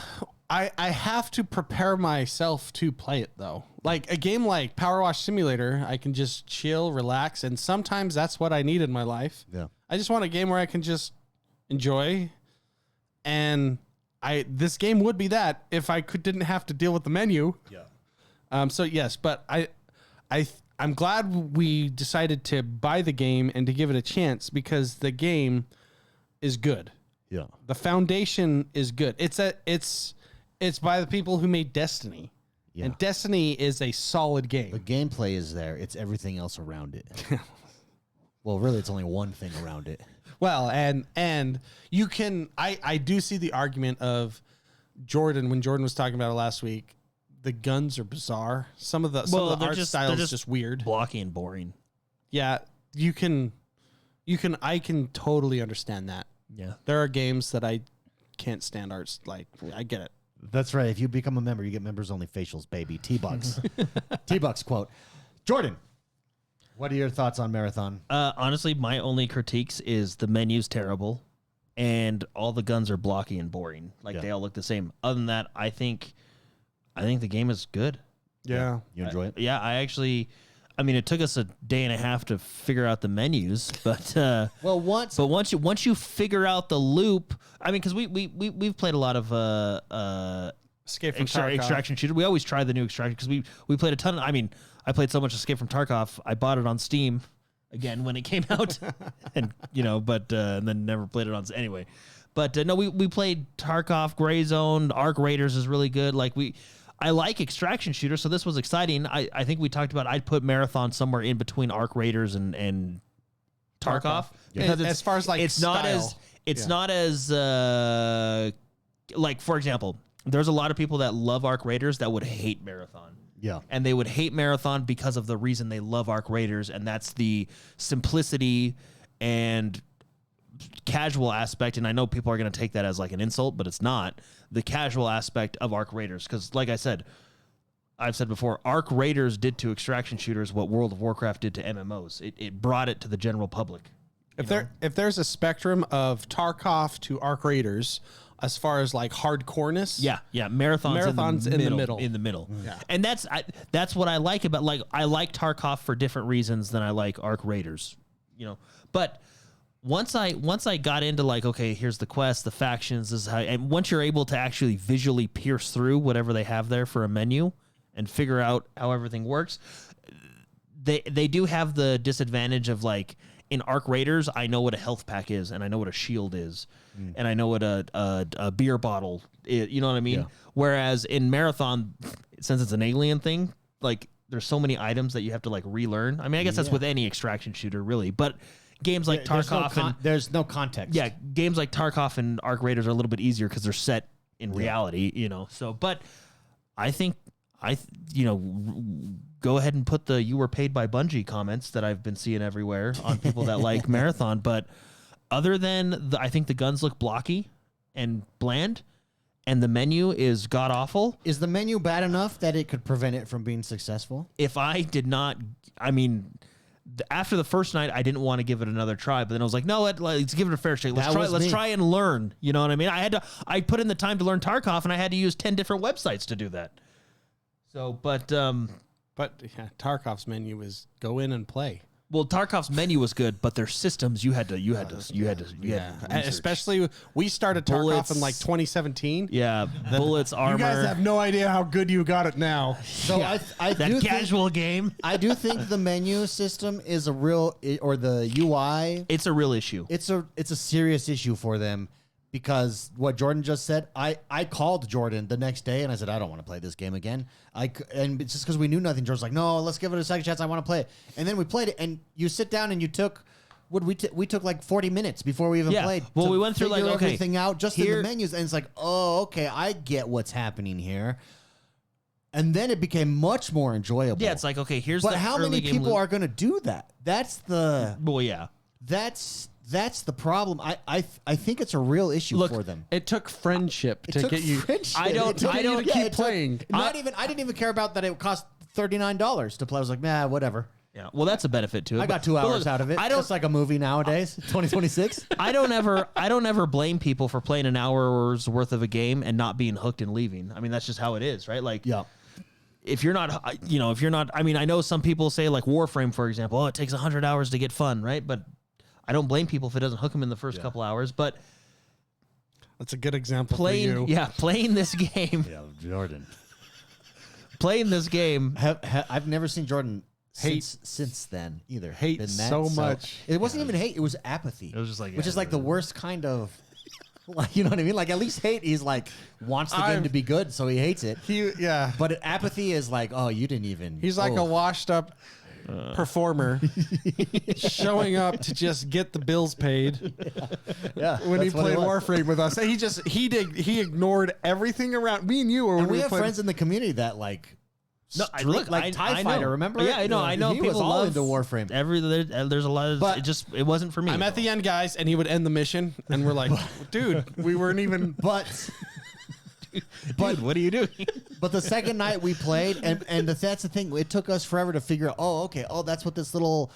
I have to prepare myself to play it, though. Like a game like Power Wash Simulator, I can just chill, relax, and sometimes that's what I need in my life. Yeah. I just want a game where I can just enjoy, and this game would be that if I didn't have to deal with the menu. Yeah. So yes, but I'm glad we decided to buy the game and to give it a chance, because the game is good. Yeah. The foundation is good. It's by the people who made Destiny. Yeah. And Destiny is a solid game. The gameplay is there. It's everything else around it. Well, really, it's only one thing around it. Well, and you can, I do see the argument of Jordan, when Jordan was talking about it last week, the guns are bizarre. Some of the art style is just weird. Blocky and boring. Yeah, I can totally understand that. Yeah. There are games that I can't stand arts. Like, I get it. That's right. If you become a member, you get members only facials, baby. T-Bucks. T-Bucks quote. Jordan, what are your thoughts on Marathon? Honestly, my only critiques is the menu's terrible, and all the guns are blocky and boring. Like they all look the same. Other than that, I think the game is good. Yeah. You enjoy it? Yeah, I mean, it took us a day and a half to figure out the menus, but once you figure out the loop, I mean, because we've played a lot of Escape from Tarkov. extraction shooter. We always try the new extraction because we played a ton. I mean, I played so much Escape from Tarkov. I bought it on Steam again when it came out, and and then never played it on anyway. But no, we played Tarkov, Gray Zone, Arc Raiders is really good. I like extraction shooters, so this was exciting. I think we talked about I'd put Marathon somewhere in between Arc Raiders and Tarkov. Because as far as it's not as like, for example, there's a lot of people that love Arc Raiders that would hate Marathon. Yeah. And they would hate Marathon because of the reason they love Arc Raiders, and that's the simplicity and casual aspect. And I know people are going to take that as like an insult, but it's not. The casual aspect of Arc Raiders. Because like I've said before, Arc Raiders did to extraction shooters what World of Warcraft did to MMOs. It brought it to the general public. If there's a spectrum of Tarkov to Arc Raiders, as far as like hardcoreness, Marathon's in the middle. Yeah. And that's what I like about, like, I like Tarkov for different reasons than I like Arc Raiders, But once I got into like, okay, here's the quest, the factions, this is how, and once you're able to actually visually pierce through whatever they have there for a menu and figure out how everything works, they do have the disadvantage of, like, in Arc Raiders, I know what a health pack is, and I know what a shield is, and I know what a beer bottle is, you know what I mean? Yeah. Whereas in Marathon, since it's an alien thing, like, there's so many items that you have to, like, relearn. I mean, I guess that's with any extraction shooter, really, but games like Tarkov there's no context. Yeah, games like Tarkov and Arc Raiders are a little bit easier because they're set in reality, So, but I think go ahead and put the "you were paid by Bungie" comments that I've been seeing everywhere on people that like Marathon. But other than I think the guns look blocky and bland, and the menu is god awful. Is the menu bad enough that it could prevent it from being successful? If I did not, I mean, after the first night, I didn't want to give it another try, but then I was like, no, let's give it a fair shake. Let's try and learn. You know what I mean? I put in the time to learn Tarkov, and I had to use 10 different websites to do that. So, but Tarkov's menu is go in and play. Well, Tarkov's menu was good, but their systems you had to especially we started Tarkov in like 2017. Yeah, bullets, armor. You guys have no idea how good you got it now. So I that do casual game. I do think the menu system is a real, or the UI. It's a real issue. It's a serious issue for them. Because what Jordan just said, I called Jordan the next day and I said, I don't want to play this game again. And it's just because we knew nothing. Jordan's like, no, let's give it a second chance. I want to play it. And then we played it, and you sit down and you took, we took like 40 minutes before we even played. Well, we went through like, okay, everything out just in the menus. And it's like, oh, okay, I get what's happening here. And then it became much more enjoyable. Yeah, it's like, okay, here's but how many people are going to do that? That's the... Well, yeah. That's the problem. I think it's a real issue for them. It took friendship to get you. I don't keep playing. I didn't even care about that. It cost $39 to play. I was like, nah, whatever. Yeah, well, that's a benefit to it. I got 2 hours out of it. Just like a movie nowadays, 2026. I don't ever blame people for playing an hour's worth of a game and not being hooked and leaving. I mean, that's just how it is, right? Like, yeah. If you're not, I mean, I know some people say, like Warframe, for example, oh, it takes 100 hours to get fun, right? But I don't blame people if it doesn't hook them in the first couple hours, but that's a good example for you. Yeah, playing this game. Yeah, Jordan. Playing this game. I've never seen Jordan hate since then either. Hate so much. It wasn't even hate. It was apathy. It was just like, which is like the worst kind of, like, you know what I mean? Like, at least hate, he's like, wants the game to be good, so he hates it. But apathy is like, oh, you didn't even. He's like a washed up performer showing up to just get the bills paid. Yeah, when he played Warframe with us, he ignored everything around me and you. And we have friends in the community that like. No, TIE Fighter, remember? Yeah, I know. I know. He people was all love into Warframe. There's a lot of. But it wasn't for me. I'm at the end, guys, and he would end the mission, and we're like, dude, we weren't even. But what are you doing? But the second night we played, and that's the thing. It took us forever to figure out. Oh, okay. Oh, that's what this little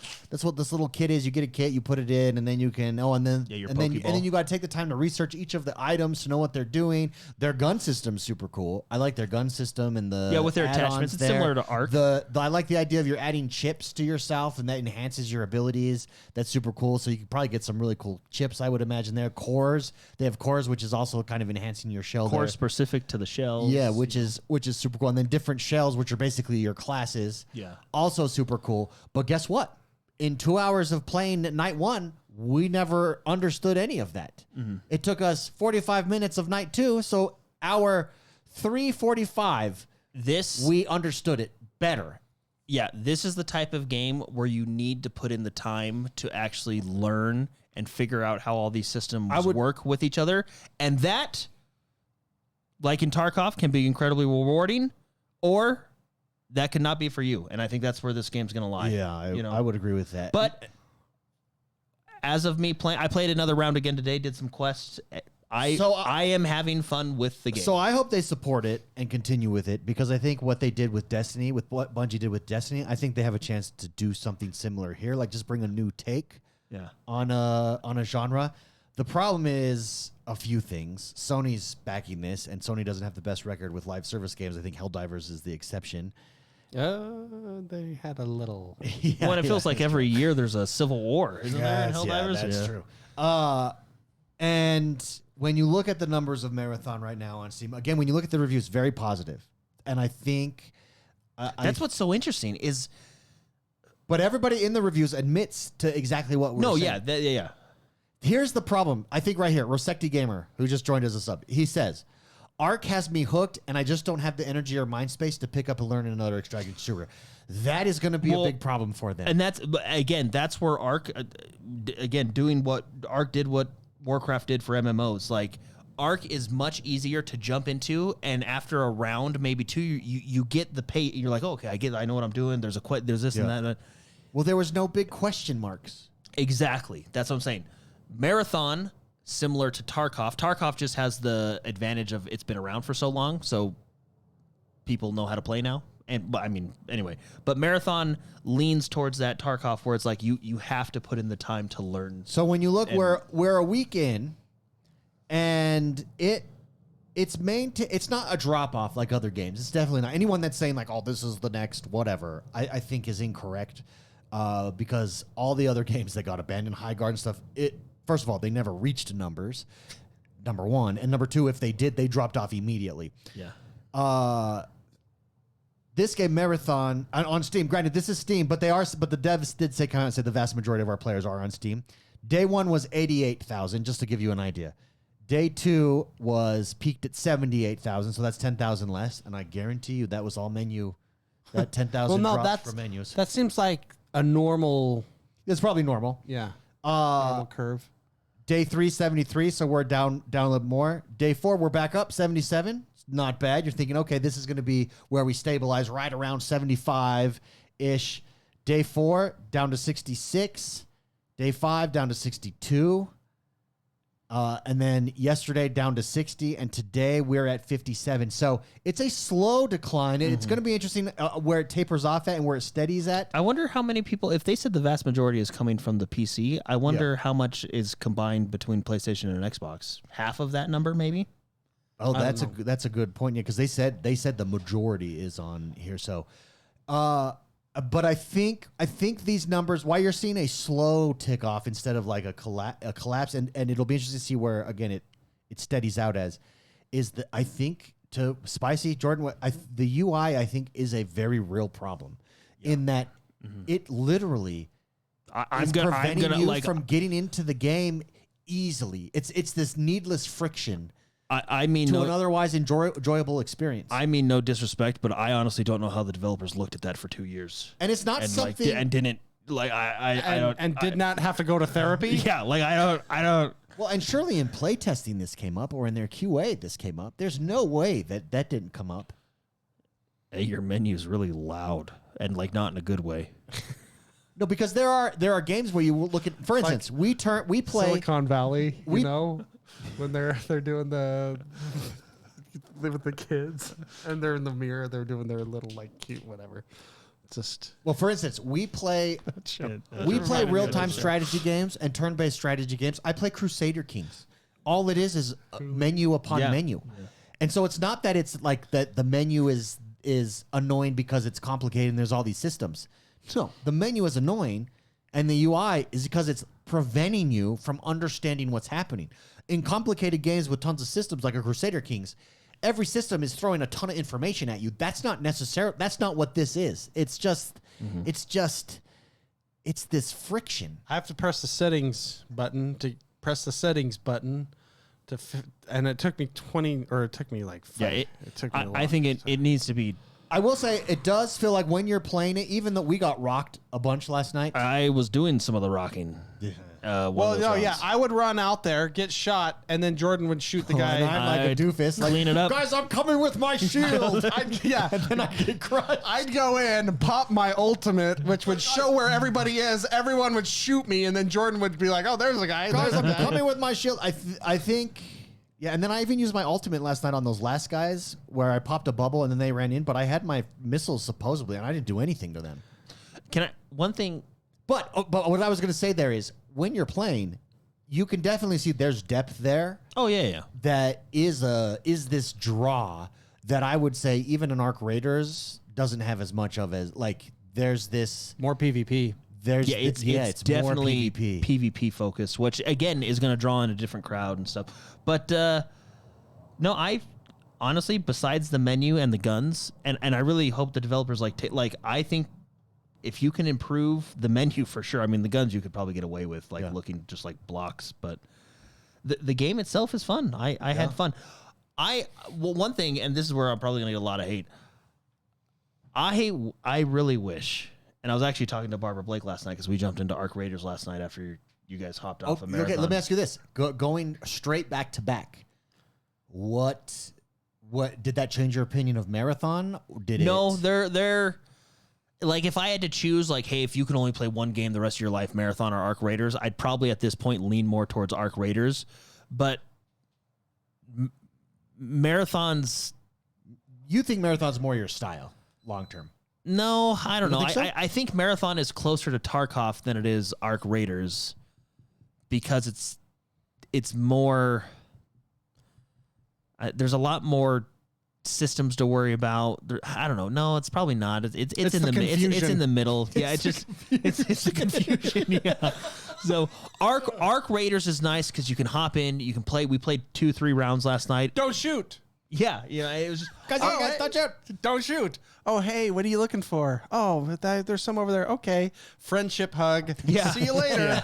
kit is. You get a kit, you put it in, and then you can. Oh, and then your and then you got to take the time to research each of the items to know what they're doing. Their gun system's super cool. I like their gun system and the with their attachments. It's similar to Ark. I like the idea of you're adding chips to yourself, and that enhances your abilities. That's super cool. So you can probably get some really cool chips. I would imagine there cores. They have cores, which is also kind of enhancing your shell. Core specific to the shells. Yeah, which is super cool. And then different shells, which are basically your classes. Yeah. Also super cool. But guess what? In 2 hours of playing night one, we never understood any of that. Mm-hmm. It took us 45 minutes of night two. So hour 3:45, we understood it better. Yeah, this is the type of game where you need to put in the time to actually learn and figure out how all these systems work with each other. And that, like in Tarkov, can be incredibly rewarding, or that could not be for you. And I think that's where this game's going to lie. Yeah, I would agree with that. But as of me playing, I played another round again today, did some quests. I am having fun with the game. So I hope they support it and continue with it, because I think what they did with Destiny, with what Bungie did with Destiny, I think they have a chance to do something similar here, like just bring a new take on a genre. The problem is a few things. Sony's backing this, and Sony doesn't have the best record with live service games. I think Helldivers is the exception. They had a little. Well, it feels like every year there's a civil war, isn't there, in Helldivers? Yeah, that's true. And when you look at the numbers of Marathon right now on Steam, again, when you look at the reviews, very positive. And I think that's what's so interesting is. But everybody in the reviews admits to exactly what we're saying. Yeah. Here's the problem. I think right here, Rosecti Gamer, who just joined as a sub, he says, Ark has me hooked, and I just don't have the energy or mind space to pick up and learn another extraction shooter. That is going to be a big problem for them. And that's where Ark, doing what Ark did, what Warcraft did for MMOs. Like, Ark is much easier to jump into, and after a round, maybe two, you get the pay. You're like, oh, okay, I know what I'm doing. There's this and that. Well, there was no big question marks. Exactly. That's what I'm saying. Marathon, similar to Tarkov. Tarkov just has the advantage of it's been around for so long, so people know how to play now. But Marathon leans towards that Tarkov where it's like you have to put in the time to learn. So when you look, we're a week in, and it's not a drop off like other games. It's definitely not. Anyone that's saying like, oh, this is the next whatever, I think is incorrect. Because all the other games that got abandoned, High Guard and stuff, first of all, they never reached numbers, number one. And number two, if they did, they dropped off immediately. Yeah. This game, Marathon, on Steam, granted, this is Steam, but the devs did say the vast majority of our players are on Steam. Day one was 88,000, just to give you an idea. Day two was peaked at 78,000, so that's 10,000 less. And I guarantee you that was all menu. That 10,000 dropped for menus. That seems like a normal. It's probably normal. Yeah. Normal curve. Day 3, 73, so we're down a little more. Day 4, we're back up, 77. It's not bad. You're thinking, okay, this is going to be where we stabilize right around 75-ish. Day 4, down to 66. Day 5, down to 62. And then yesterday down to 60, and today we're at 57. So it's a slow decline. It's going to be interesting where it tapers off at and where it steadies at. I wonder how many people, if they said the vast majority is coming from the PC, I wonder how much is combined between PlayStation and Xbox. Half of that number, maybe? Oh, that's a good point. Yeah, because they said the majority is on here. So, but I think these numbers, why you're seeing a slow tick off instead of like a collapse, and it'll be interesting to see where again it steadies out as, is that I think to Spicy Jordan, the UI I think is a very real problem in that it literally is preventing you from getting into the game easily. It's this needless friction. I mean, to an otherwise enjoyable experience. I mean, no disrespect, but I honestly don't know how the developers looked at that for 2 years, and it's not something, and didn't like I don't, and did not have to go to therapy. Yeah, like I don't. Well, and surely in playtesting this came up, or in their QA this came up. There's no way that didn't come up. Hey, your menu's really loud and like not in a good way. No, because there are games where you look at, for instance, we play Silicon Valley, you know. When they're doing the with the kids, and they're in the mirror. They're doing their little like cute whatever. Well, for instance, we play real-time strategy games and turn-based strategy games. I play Crusader Kings. All it is menu upon menu. Yeah. And so it's not that it's like that the menu is annoying because it's complicated and there's all these systems. So the menu is annoying and the UI is because it's preventing you from understanding what's happening. In complicated games with tons of systems like a Crusader Kings, every system is throwing a ton of information at you. That's not what this is. It's just it's this friction. I have to press the settings button and it took me 20 or it took me like 5. Yeah, it took me a while. I think it needs to be. I will say it does feel like when you're playing it, even though we got rocked a bunch last night. I was doing some of the rocking. I would run out there, get shot, and then Jordan would shoot the guy. And I'm like a doofus. Clean it up. Guys, I'm coming with my shield. And then I get crushed. I'd go in, pop my ultimate, which would show where everybody is. Everyone would shoot me, and then Jordan would be like, oh, there's a guy. Guys, I'm coming with my shield. I think... Yeah, and then I even used my ultimate last night on those last guys where I popped a bubble and then they ran in, but I had my missiles supposedly, and I didn't do anything to them. One thing... But what I was going to say there is, when you're playing, you can definitely see there's depth there. Oh, yeah. That is this draw that I would say even in Arc Raiders doesn't have as much of as, like, there's this... More PvP. It's definitely more PvP. PvP focused, which again is going to draw in a different crowd and stuff. But no, I honestly, besides the menu and the guns, and I really hope the developers I think if you can improve the menu for sure. I mean, the guns you could probably get away with looking just like blocks, but the game itself is fun. I had fun. One thing, and this is where I'm probably going to get a lot of hate. I really wish. And I was actually talking to Barbara Blake last night because we jumped into Arc Raiders last night after you guys hopped off a marathon. Okay, let me ask you this: going straight back to back, what did that change your opinion of Marathon? No, they're like, if I had to choose, like, hey, if you can only play one game the rest of your life, Marathon or Arc Raiders, I'd probably at this point lean more towards Arc Raiders. But Marathon's, you think Marathon's more your style long term? No, I don't know. Think so? I think Marathon is closer to Tarkov than it is Arc Raiders because it's more. There's a lot more systems to worry about. I don't know. No, it's probably not. It's in the middle. Yeah, it's the confusion. Yeah. So Arc Raiders is nice because you can hop in. You can play. We played 2-3 rounds last night. Don't shoot. Yeah, it was. Guys, touch out. Don't shoot. Oh, hey, what are you looking for? Oh, there's some over there. Okay, friendship hug. Yeah. See you later.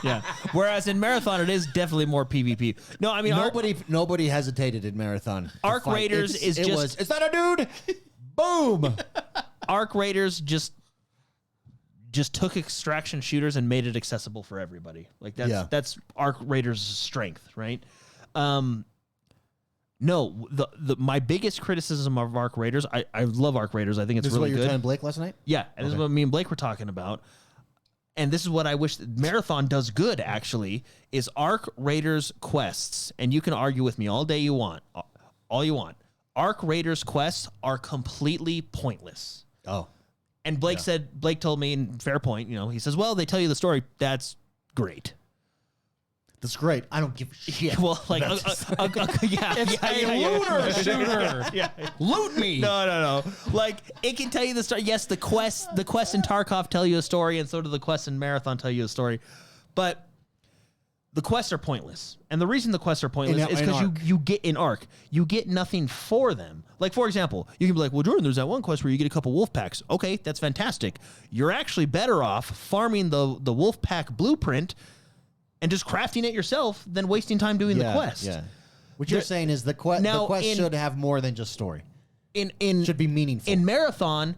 Yeah. Whereas in Marathon, it is definitely more PvP. No, I mean nobody hesitated in Marathon. Arc Raiders is that a dude? Boom. Arc Raiders just took extraction shooters and made it accessible for everybody. Like that's Arc Raiders' strength, right? No, my biggest criticism of Arc Raiders, I love Arc Raiders. I think it's really good. This is what you were telling Blake last night? Yeah, and this is what me and Blake were talking about. And this is what I wish Marathon does good, actually, is Arc Raiders quests. And you can argue with me all day you want. All you want. Arc Raiders quests are completely pointless. Oh. And Blake told me, and fair point, he says, well, they tell you the story. That's great. That's great. I don't give a shit. Well, like, it's a looter shooter. Yeah. Loot me. No. Like, it can tell you the story. Yes, the quests in Tarkov tell you a story, and so do the quests in Marathon tell you a story. But the quests are pointless. And the reason the quests are pointless is because you get in Arc, you get nothing for them. Like, for example, you can be like, well, Jordan, there's that one quest where you get a couple wolf packs. Okay, that's fantastic. You're actually better off farming the wolf pack blueprint and just crafting it yourself than wasting time doing the quest. Yeah. What you're saying is the quest should have more than just story. Should be meaningful. In Marathon,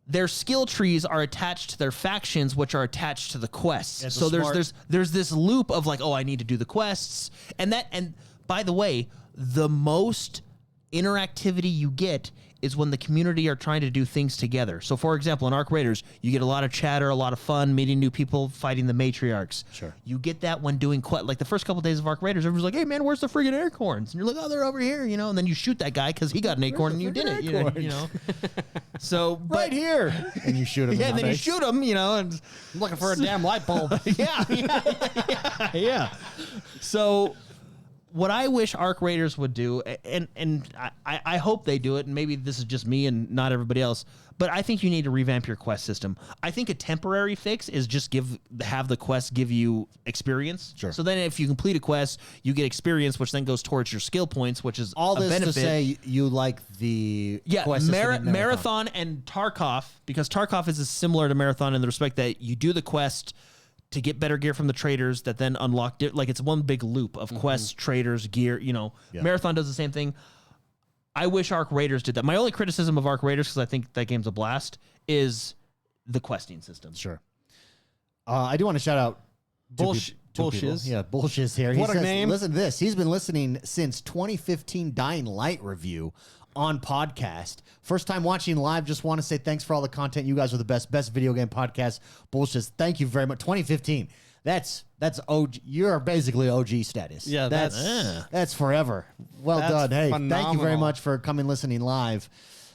their skill trees are attached to their factions, which are attached to the quests. So there's this loop of like, oh, I need to do the quests. And by the way, the most interactivity you get is when the community are trying to do things together. So, for example, in Arc Raiders, you get a lot of chatter, a lot of fun, meeting new people, fighting the matriarchs. Sure. You get that when doing like the first couple of days of Arc Raiders, everyone's like, "Hey, man, where's the friggin' acorns?" And you're like, "Oh, they're over here," you know. And then you shoot that guy because he got an acorn and you didn't. You know. So right here, and you shoot him. Yeah, in the then you face. shoot him. You know, and I'm looking for a damn light bulb. yeah. So what I wish Arc Raiders would do, and I hope they do it, and maybe this is just me and not everybody else, but I think you need to revamp your quest system. I think a temporary fix is just have the quest give you experience. Sure. So then if you complete a quest, you get experience, which then goes towards your skill points, which is All a this benefit. to say you like the quest system in Marathon and Tarkov, because Tarkov is similar to Marathon in the respect that you do the quest to get better gear from the traders that then unlock like it's one big loop of quests, traders, gear, you know. Yeah. Marathon does the same thing. I wish Arc Raiders did that. My only criticism of Arc Raiders, because I think that game's a blast, is the questing system. Sure. I do want to shout out Bullshiz. Yeah, Bullshiz here. What a name. Listen to this. He's been listening since 2015 Dying Light review on podcast. First time watching live. Just want to say thanks for all the content. You guys are the best video game podcast. Bullshiz. Thank you very much. 2015. That's OG. You're basically OG status. Yeah, that's forever. Well That's done. Hey, phenomenal. thank you very much for coming listening live.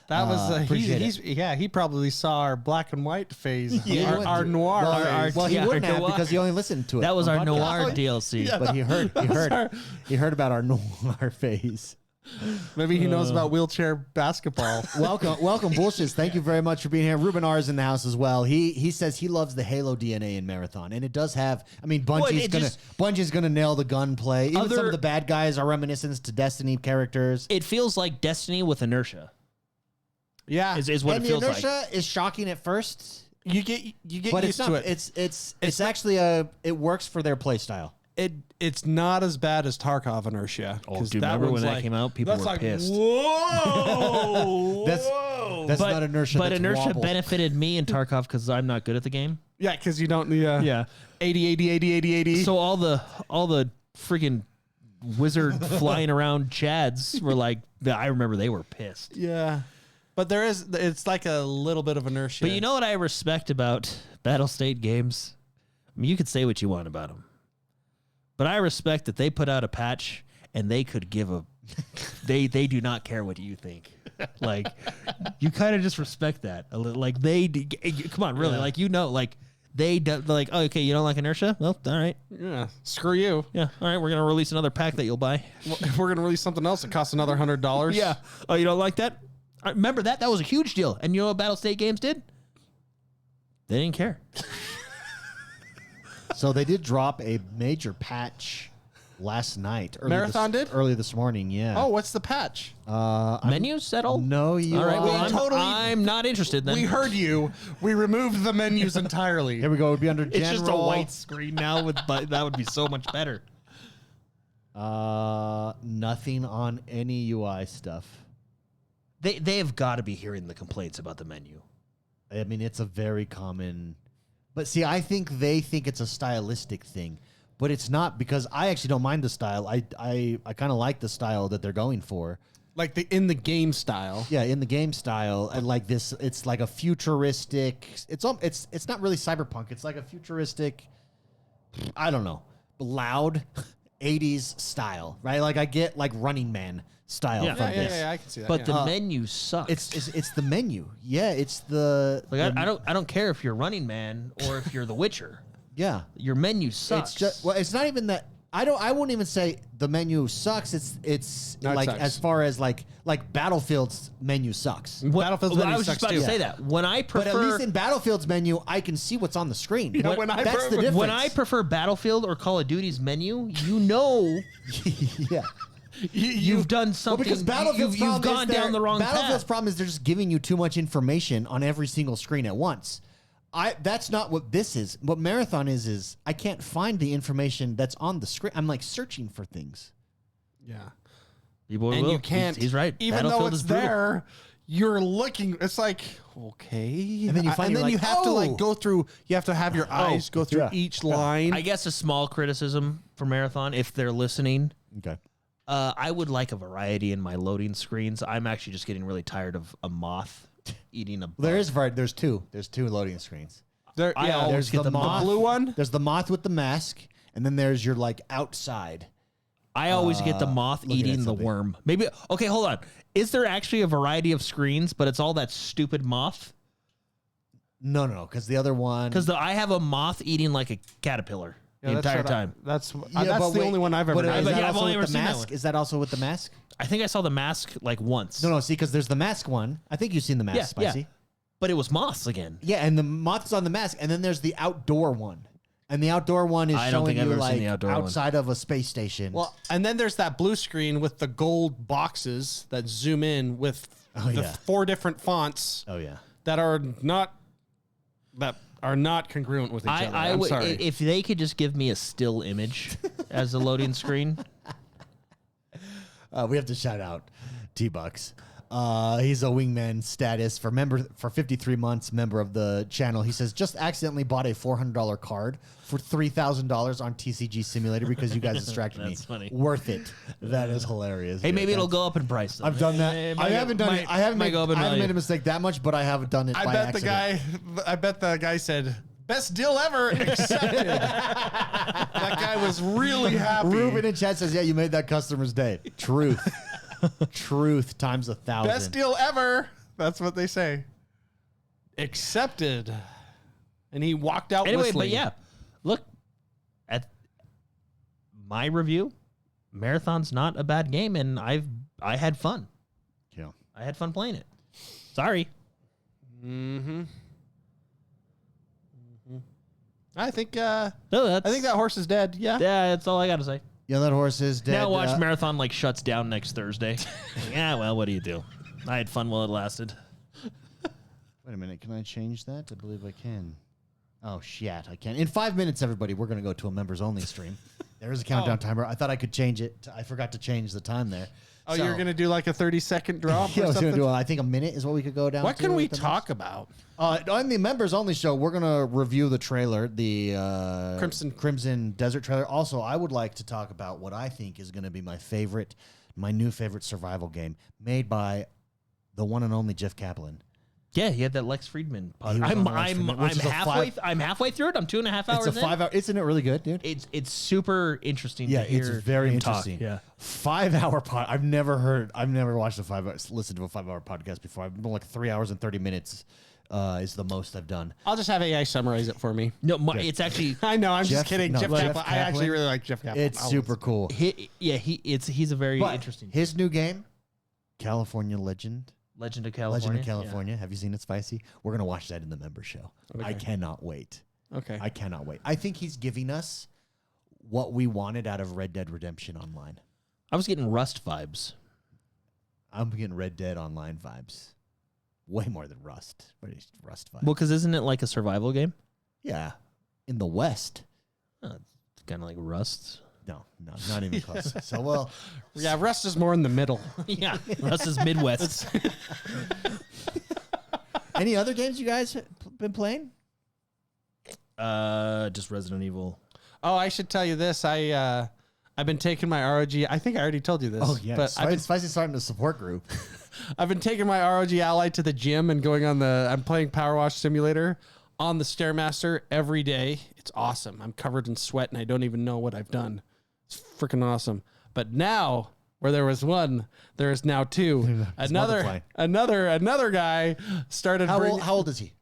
That was appreciate he probably saw our black and white phase, Yeah, our noir. phase. Well, he Yeah, wouldn't have noir. because he only listened to it. That was on our podcast. noir DLC. Yeah. But he heard about our noir phase. Maybe he knows about wheelchair basketball. Welcome, Bullshit. Thank you very much for being here. Ruben R is in the house as well. He says he loves the Halo DNA in Marathon, and it does have. I mean, Bungie's gonna nail the gunplay. Even some of the bad guys are reminiscents to Destiny characters. It feels like Destiny with inertia. Yeah, is what and it feels the inertia like. is shocking at first, you get but used to it. It's actually it works for their play style. It's not as bad as Tarkov inertia. Oh, dude, remember when that came out? People were pissed. Whoa, That's not inertia. But that's inertia wobble. benefited me in Tarkov because I'm not good at the game. Yeah, because you don't. 80, 80, 80. So all the freaking wizard flying around Chads were like, I remember they were pissed. Yeah. But it's like a little bit of inertia. But you know what I respect about Battle State games? I mean, you could say what you want about them. But I respect that they put out a patch and they could give they do not care what you think. Like, you kind of just respect that a little. Like, come on, really? Like, like they do, like, oh, okay, you don't like inertia? Well, all right. Yeah. Screw you. Yeah. All right. We're going to release another pack that you'll buy. We're going to release something else that costs another $100. Yeah. Oh, you don't like that? I remember that? That was a huge deal. And you know what Battle State Games did? They didn't care. So they did drop a major patch last night. Marathon did? Early this morning, yeah. Oh, what's the patch? Menus at all? No, you All right. Well, are. I'm not interested then. We heard you. We removed the menus entirely. Here we go. It would be under general. It's just a white screen now, but that would be so much better. Nothing on any UI stuff. They have got to be hearing the complaints about the menu. I mean, it's a very common. But see, I think they think it's a stylistic thing, but it's not, because I actually don't mind the style. I kind of like the style that they're going for. Like in the game style. Yeah, in the game style, and like this, it's like a futuristic. It's not really cyberpunk. It's like a futuristic. I don't know, loud 80s style, right? Like I get like Running Man style from this. Yeah, I can see that. But the menu sucks. It's the menu. Yeah, it's the like I don't care if you're Running Man or if you're The Witcher. yeah. Your menu sucks. It's just it's not even that. I won't even say the menu sucks. It's No, it like sucks. as far as like Battlefield's menu sucks. Battlefield's Well, menu I was sucks just about too. to say that. When I But prefer at least in Battlefield's menu, I can see what's on the screen. Yeah, when I That's the difference. when I prefer Battlefield or Call of Duty's menu, you know yeah. you've done something. Well, because Battlefield's you've problem gone is down the wrong Battlefield's path. problem is they're just giving you too much information on every single screen at once. That's not what this is. What Marathon is I can't find the information that's on the screen. I'm like searching for things. Yeah. B-boy And Will, you can't. He's right. Even Battlefield though it's is brutal. there, you're looking. It's like, okay. And then you find and then you're you like, have to oh. like go through. You have to have your eyes go through Yeah. each line. I guess a small criticism for Marathon, if they're listening. Okay. I would like a variety in my loading screens. I'm actually just getting really tired of a moth eating a bug. There is variety. There's two loading screens. I always there's get the moth, blue one. There's the moth with the mask, and then there's your like outside. I always get the moth eating the something. worm. Maybe okay, hold on. Is there actually a variety of screens, but it's all that stupid moth? No, because the other one. Because I have a moth eating like a caterpillar the entire time. That's Yeah, the wait, only one I've ever but done. is that Yeah, I've also only with ever the seen that mask? one. Is that also with the mask? I think I saw the mask like once. No, see, because there's the mask one. I think you've seen the mask, Yeah, Spicy. yeah. But it was moths again. Yeah, and the moth's on the mask, and then there's the outdoor one. And the outdoor one is I don't showing think I've you ever seen like the outdoor one. outside of a space station. Well, and then there's that blue screen with the gold boxes that zoom in with the yeah. 4 different fonts oh yeah. that are not congruent with each other. I'm sorry. If they could just give me a still image as a loading screen. We have to shout out T-Bucks. He's a wingman status for 53 months, member of the channel. He says, just accidentally bought a $400 card for $3,000 on TCG Simulator because you guys distracted me. That's funny. Worth it. That is hilarious. Hey, dude. maybe it'll go up in price. Though. I've done that. I haven't done it. I haven't made a mistake that much, but I have done it by accident. I bet the guy said, best deal ever, accepted. That guy was really happy. Ruben in chat says, yeah, you made that customer's day. Truth. Truth times 1,000. Best deal ever. That's what they say. Accepted. And he walked out Anyway, whistling. but yeah, look, at my review, Marathon's not a bad game, and I had fun. Yeah. I had fun playing it. Sorry. I think No, that's, I think that horse is dead. Yeah. Yeah, that's all I got to say. Yeah, that horse is dead. Now watch Marathon like shuts down next Thursday. Yeah, well, what do you do? I had fun while it lasted. Wait a minute. Can I change that? I believe I can. Oh, shit. I can. In 5 minutes, everybody, we're going to go to a members-only stream. There is a countdown timer. I thought I could change it. I forgot to change the time there. Oh, you're going to do like a 30-second drop Yeah, I or was going something? to do, I think, a minute is what we could go down What to can we at the talk about? On the members-only show, we're going to review the trailer, the Crimson Desert trailer. Also, I would like to talk about what I think is going to be my new favorite survival game, made by the one and only Jeff Kaplan. Yeah, he had that Lex Friedman He was podcast. on Lex Friedman, which is a I'm halfway through it. I'm 2.5 hours It's a 5 hour. Isn't it really good, dude? It's super interesting. Yeah, to hear it's very him interesting. Talk. Yeah, 5 hour pod. I've never watched listened to a 5 hour podcast before. I've been like 3 hours and 30 minutes is the most I've done. I'll just have AI summarize it for me. no, it's actually I know. I'm Jeff- just kidding. no, Jeff Jeff Kaplan. I actually Kaplan. really like Jeff Kaplan. It's super cool. he's a very But interesting his new game, California Legend. Legend of California. Legend of California. Have you seen it, Spicy? We're going to watch that in the member show. Okay. I cannot wait. Okay. I cannot wait. I think he's giving us what we wanted out of Red Dead Redemption Online. I was getting Rust vibes. I'm getting Red Dead Online vibes. Way more than Rust. But it's Rust vibes. Well, because isn't it like a survival game? Yeah. In the West. It's kind of like Rust. No, not even close. So, well. Yeah, Rust is more in the middle. Yeah, Rust is Midwest. Any other games you guys been playing? Just Resident Evil. Oh, I should tell you this. I've been taking my ROG. I think I already told you this. Oh, yeah. But Spicy's starting a support group. I've been taking my ROG Ally to the gym and going on I'm playing Power Wash Simulator on the Stairmaster every day. It's awesome. I'm covered in sweat and I don't even know what I've done. It's freaking awesome. But now, where there was one, there is now two. Another guy started. How old is he?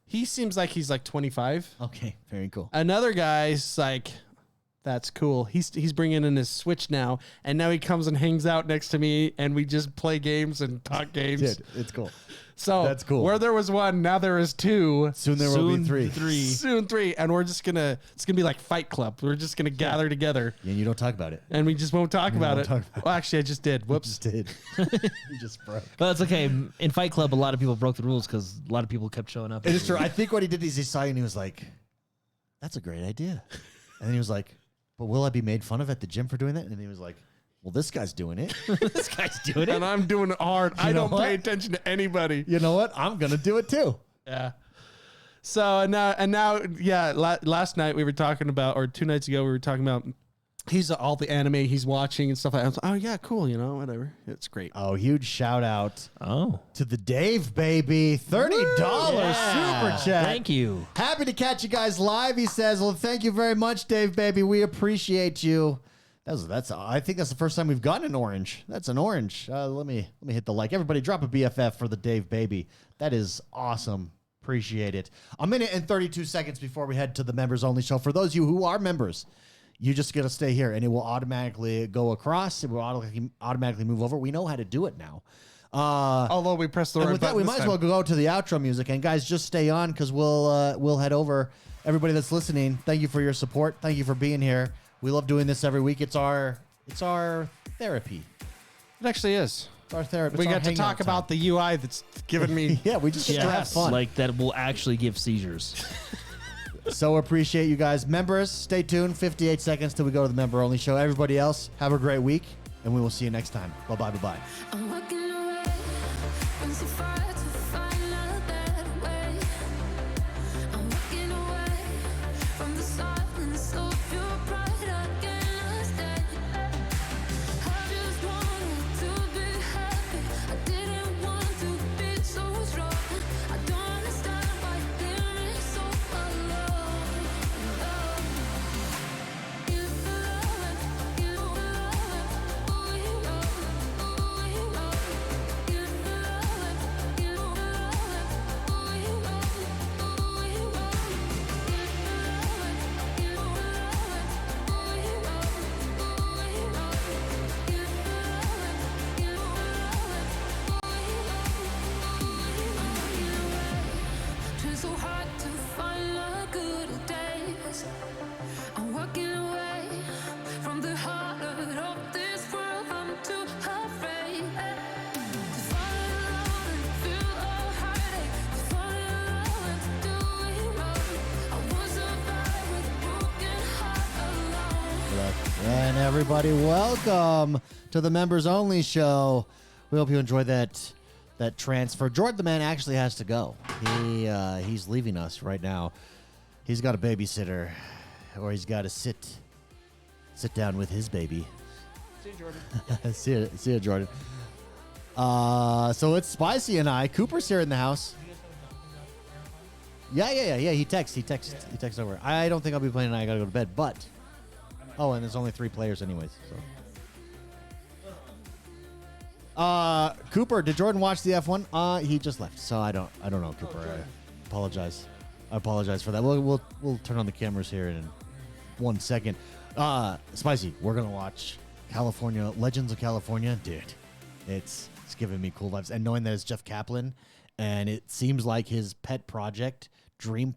He seems like he's like 25. Okay, very cool. Another guy's like, that's cool. He's bringing in his Switch now, and now he comes and hangs out next to me, and we just play games and talk games. Dude, it's cool. So that's cool. Where there was one, now there is two. Soon there will be three. Soon three, and it's gonna be like Fight Club. We're just gonna gather together, And you don't talk about it. and we just won't talk about it. talk about it. Well, actually, I just did. Whoops. Just did. You just broke. Well, it's okay. In Fight Club, a lot of people broke the rules because a lot of people kept showing up. It is true. I think what he did is he saw you and he was like, that's a great idea. And then he was like, but will I be made fun of at the gym for doing that? And he was like, well, this guy's doing it. This guy's doing it. And I'm doing it hard. I know don't what? pay attention to anybody. You know what? I'm going to do it too. Yeah. So and now, yeah. Last night we were talking about, or 2 nights ago we were talking about he's all the anime he's watching and stuff like that. I was like, oh yeah, cool, whatever. It's great. Oh, huge shout out to the Dave baby. $30 super chat. Thank you. Happy to catch you guys live, he says. Well, thank you very much, Dave baby. We appreciate you. That's I think that's the first time we've gotten an orange. That's an orange. Let me hit the like. Everybody drop a BFF for the Dave baby. That is awesome. Appreciate it. A minute and 32 seconds before we head to the members only show. For those of you who are members, you just got to stay here and it will automatically go across. It will automatically move over. We know how to do it now. Although we press the right with that, we might as well go to the outro music. And guys, just stay on because we'll head over. Everybody that's listening, thank you for your support. Thank you for being here. We love doing this every week. It's our therapy. It actually is. It's our therapy. We got to talk about the UI that's giving me yeah, we just have fun. Like that will actually give seizures. So appreciate you guys. Members, stay tuned. 58 seconds till we go to the member only show. Everybody else, have a great week, and we will see you next time. Bye-bye, bye-bye. I'm walking away from so far to find a better way. I'm walking away from the silence of your pride against it. I just wanted to be happy. I didn't want to be so strong. I don't understand why you leave me so alone. So hard to find the good days. I'm walking away from the heart of this world. I'm too afraid to fall in love and feel a heartache. To fall in love and do it wrong. I won't survive with a broken heart alone. And everybody, welcome to the members only show. We hope you enjoy that transfer. Jordan the man actually has to go. He's leaving us right now. He's got a babysitter, or he's got to sit down with his baby. See you, Jordan. see you, Jordan. So it's Spicy and I. Cooper's here in the house. Yeah. He texts over. I don't think I'll be playing tonight. I gotta go to bed. But and there's only 3 players anyways. So. Cooper, did Jordan watch the F1? He just left, so I don't know, Cooper. I apologize for that. We'll turn on the cameras here in 1 second. Spicy, we're gonna watch Legends of California, dude. It's giving me cool vibes, and knowing that it's Jeff Kaplan, and it seems like his pet project, dream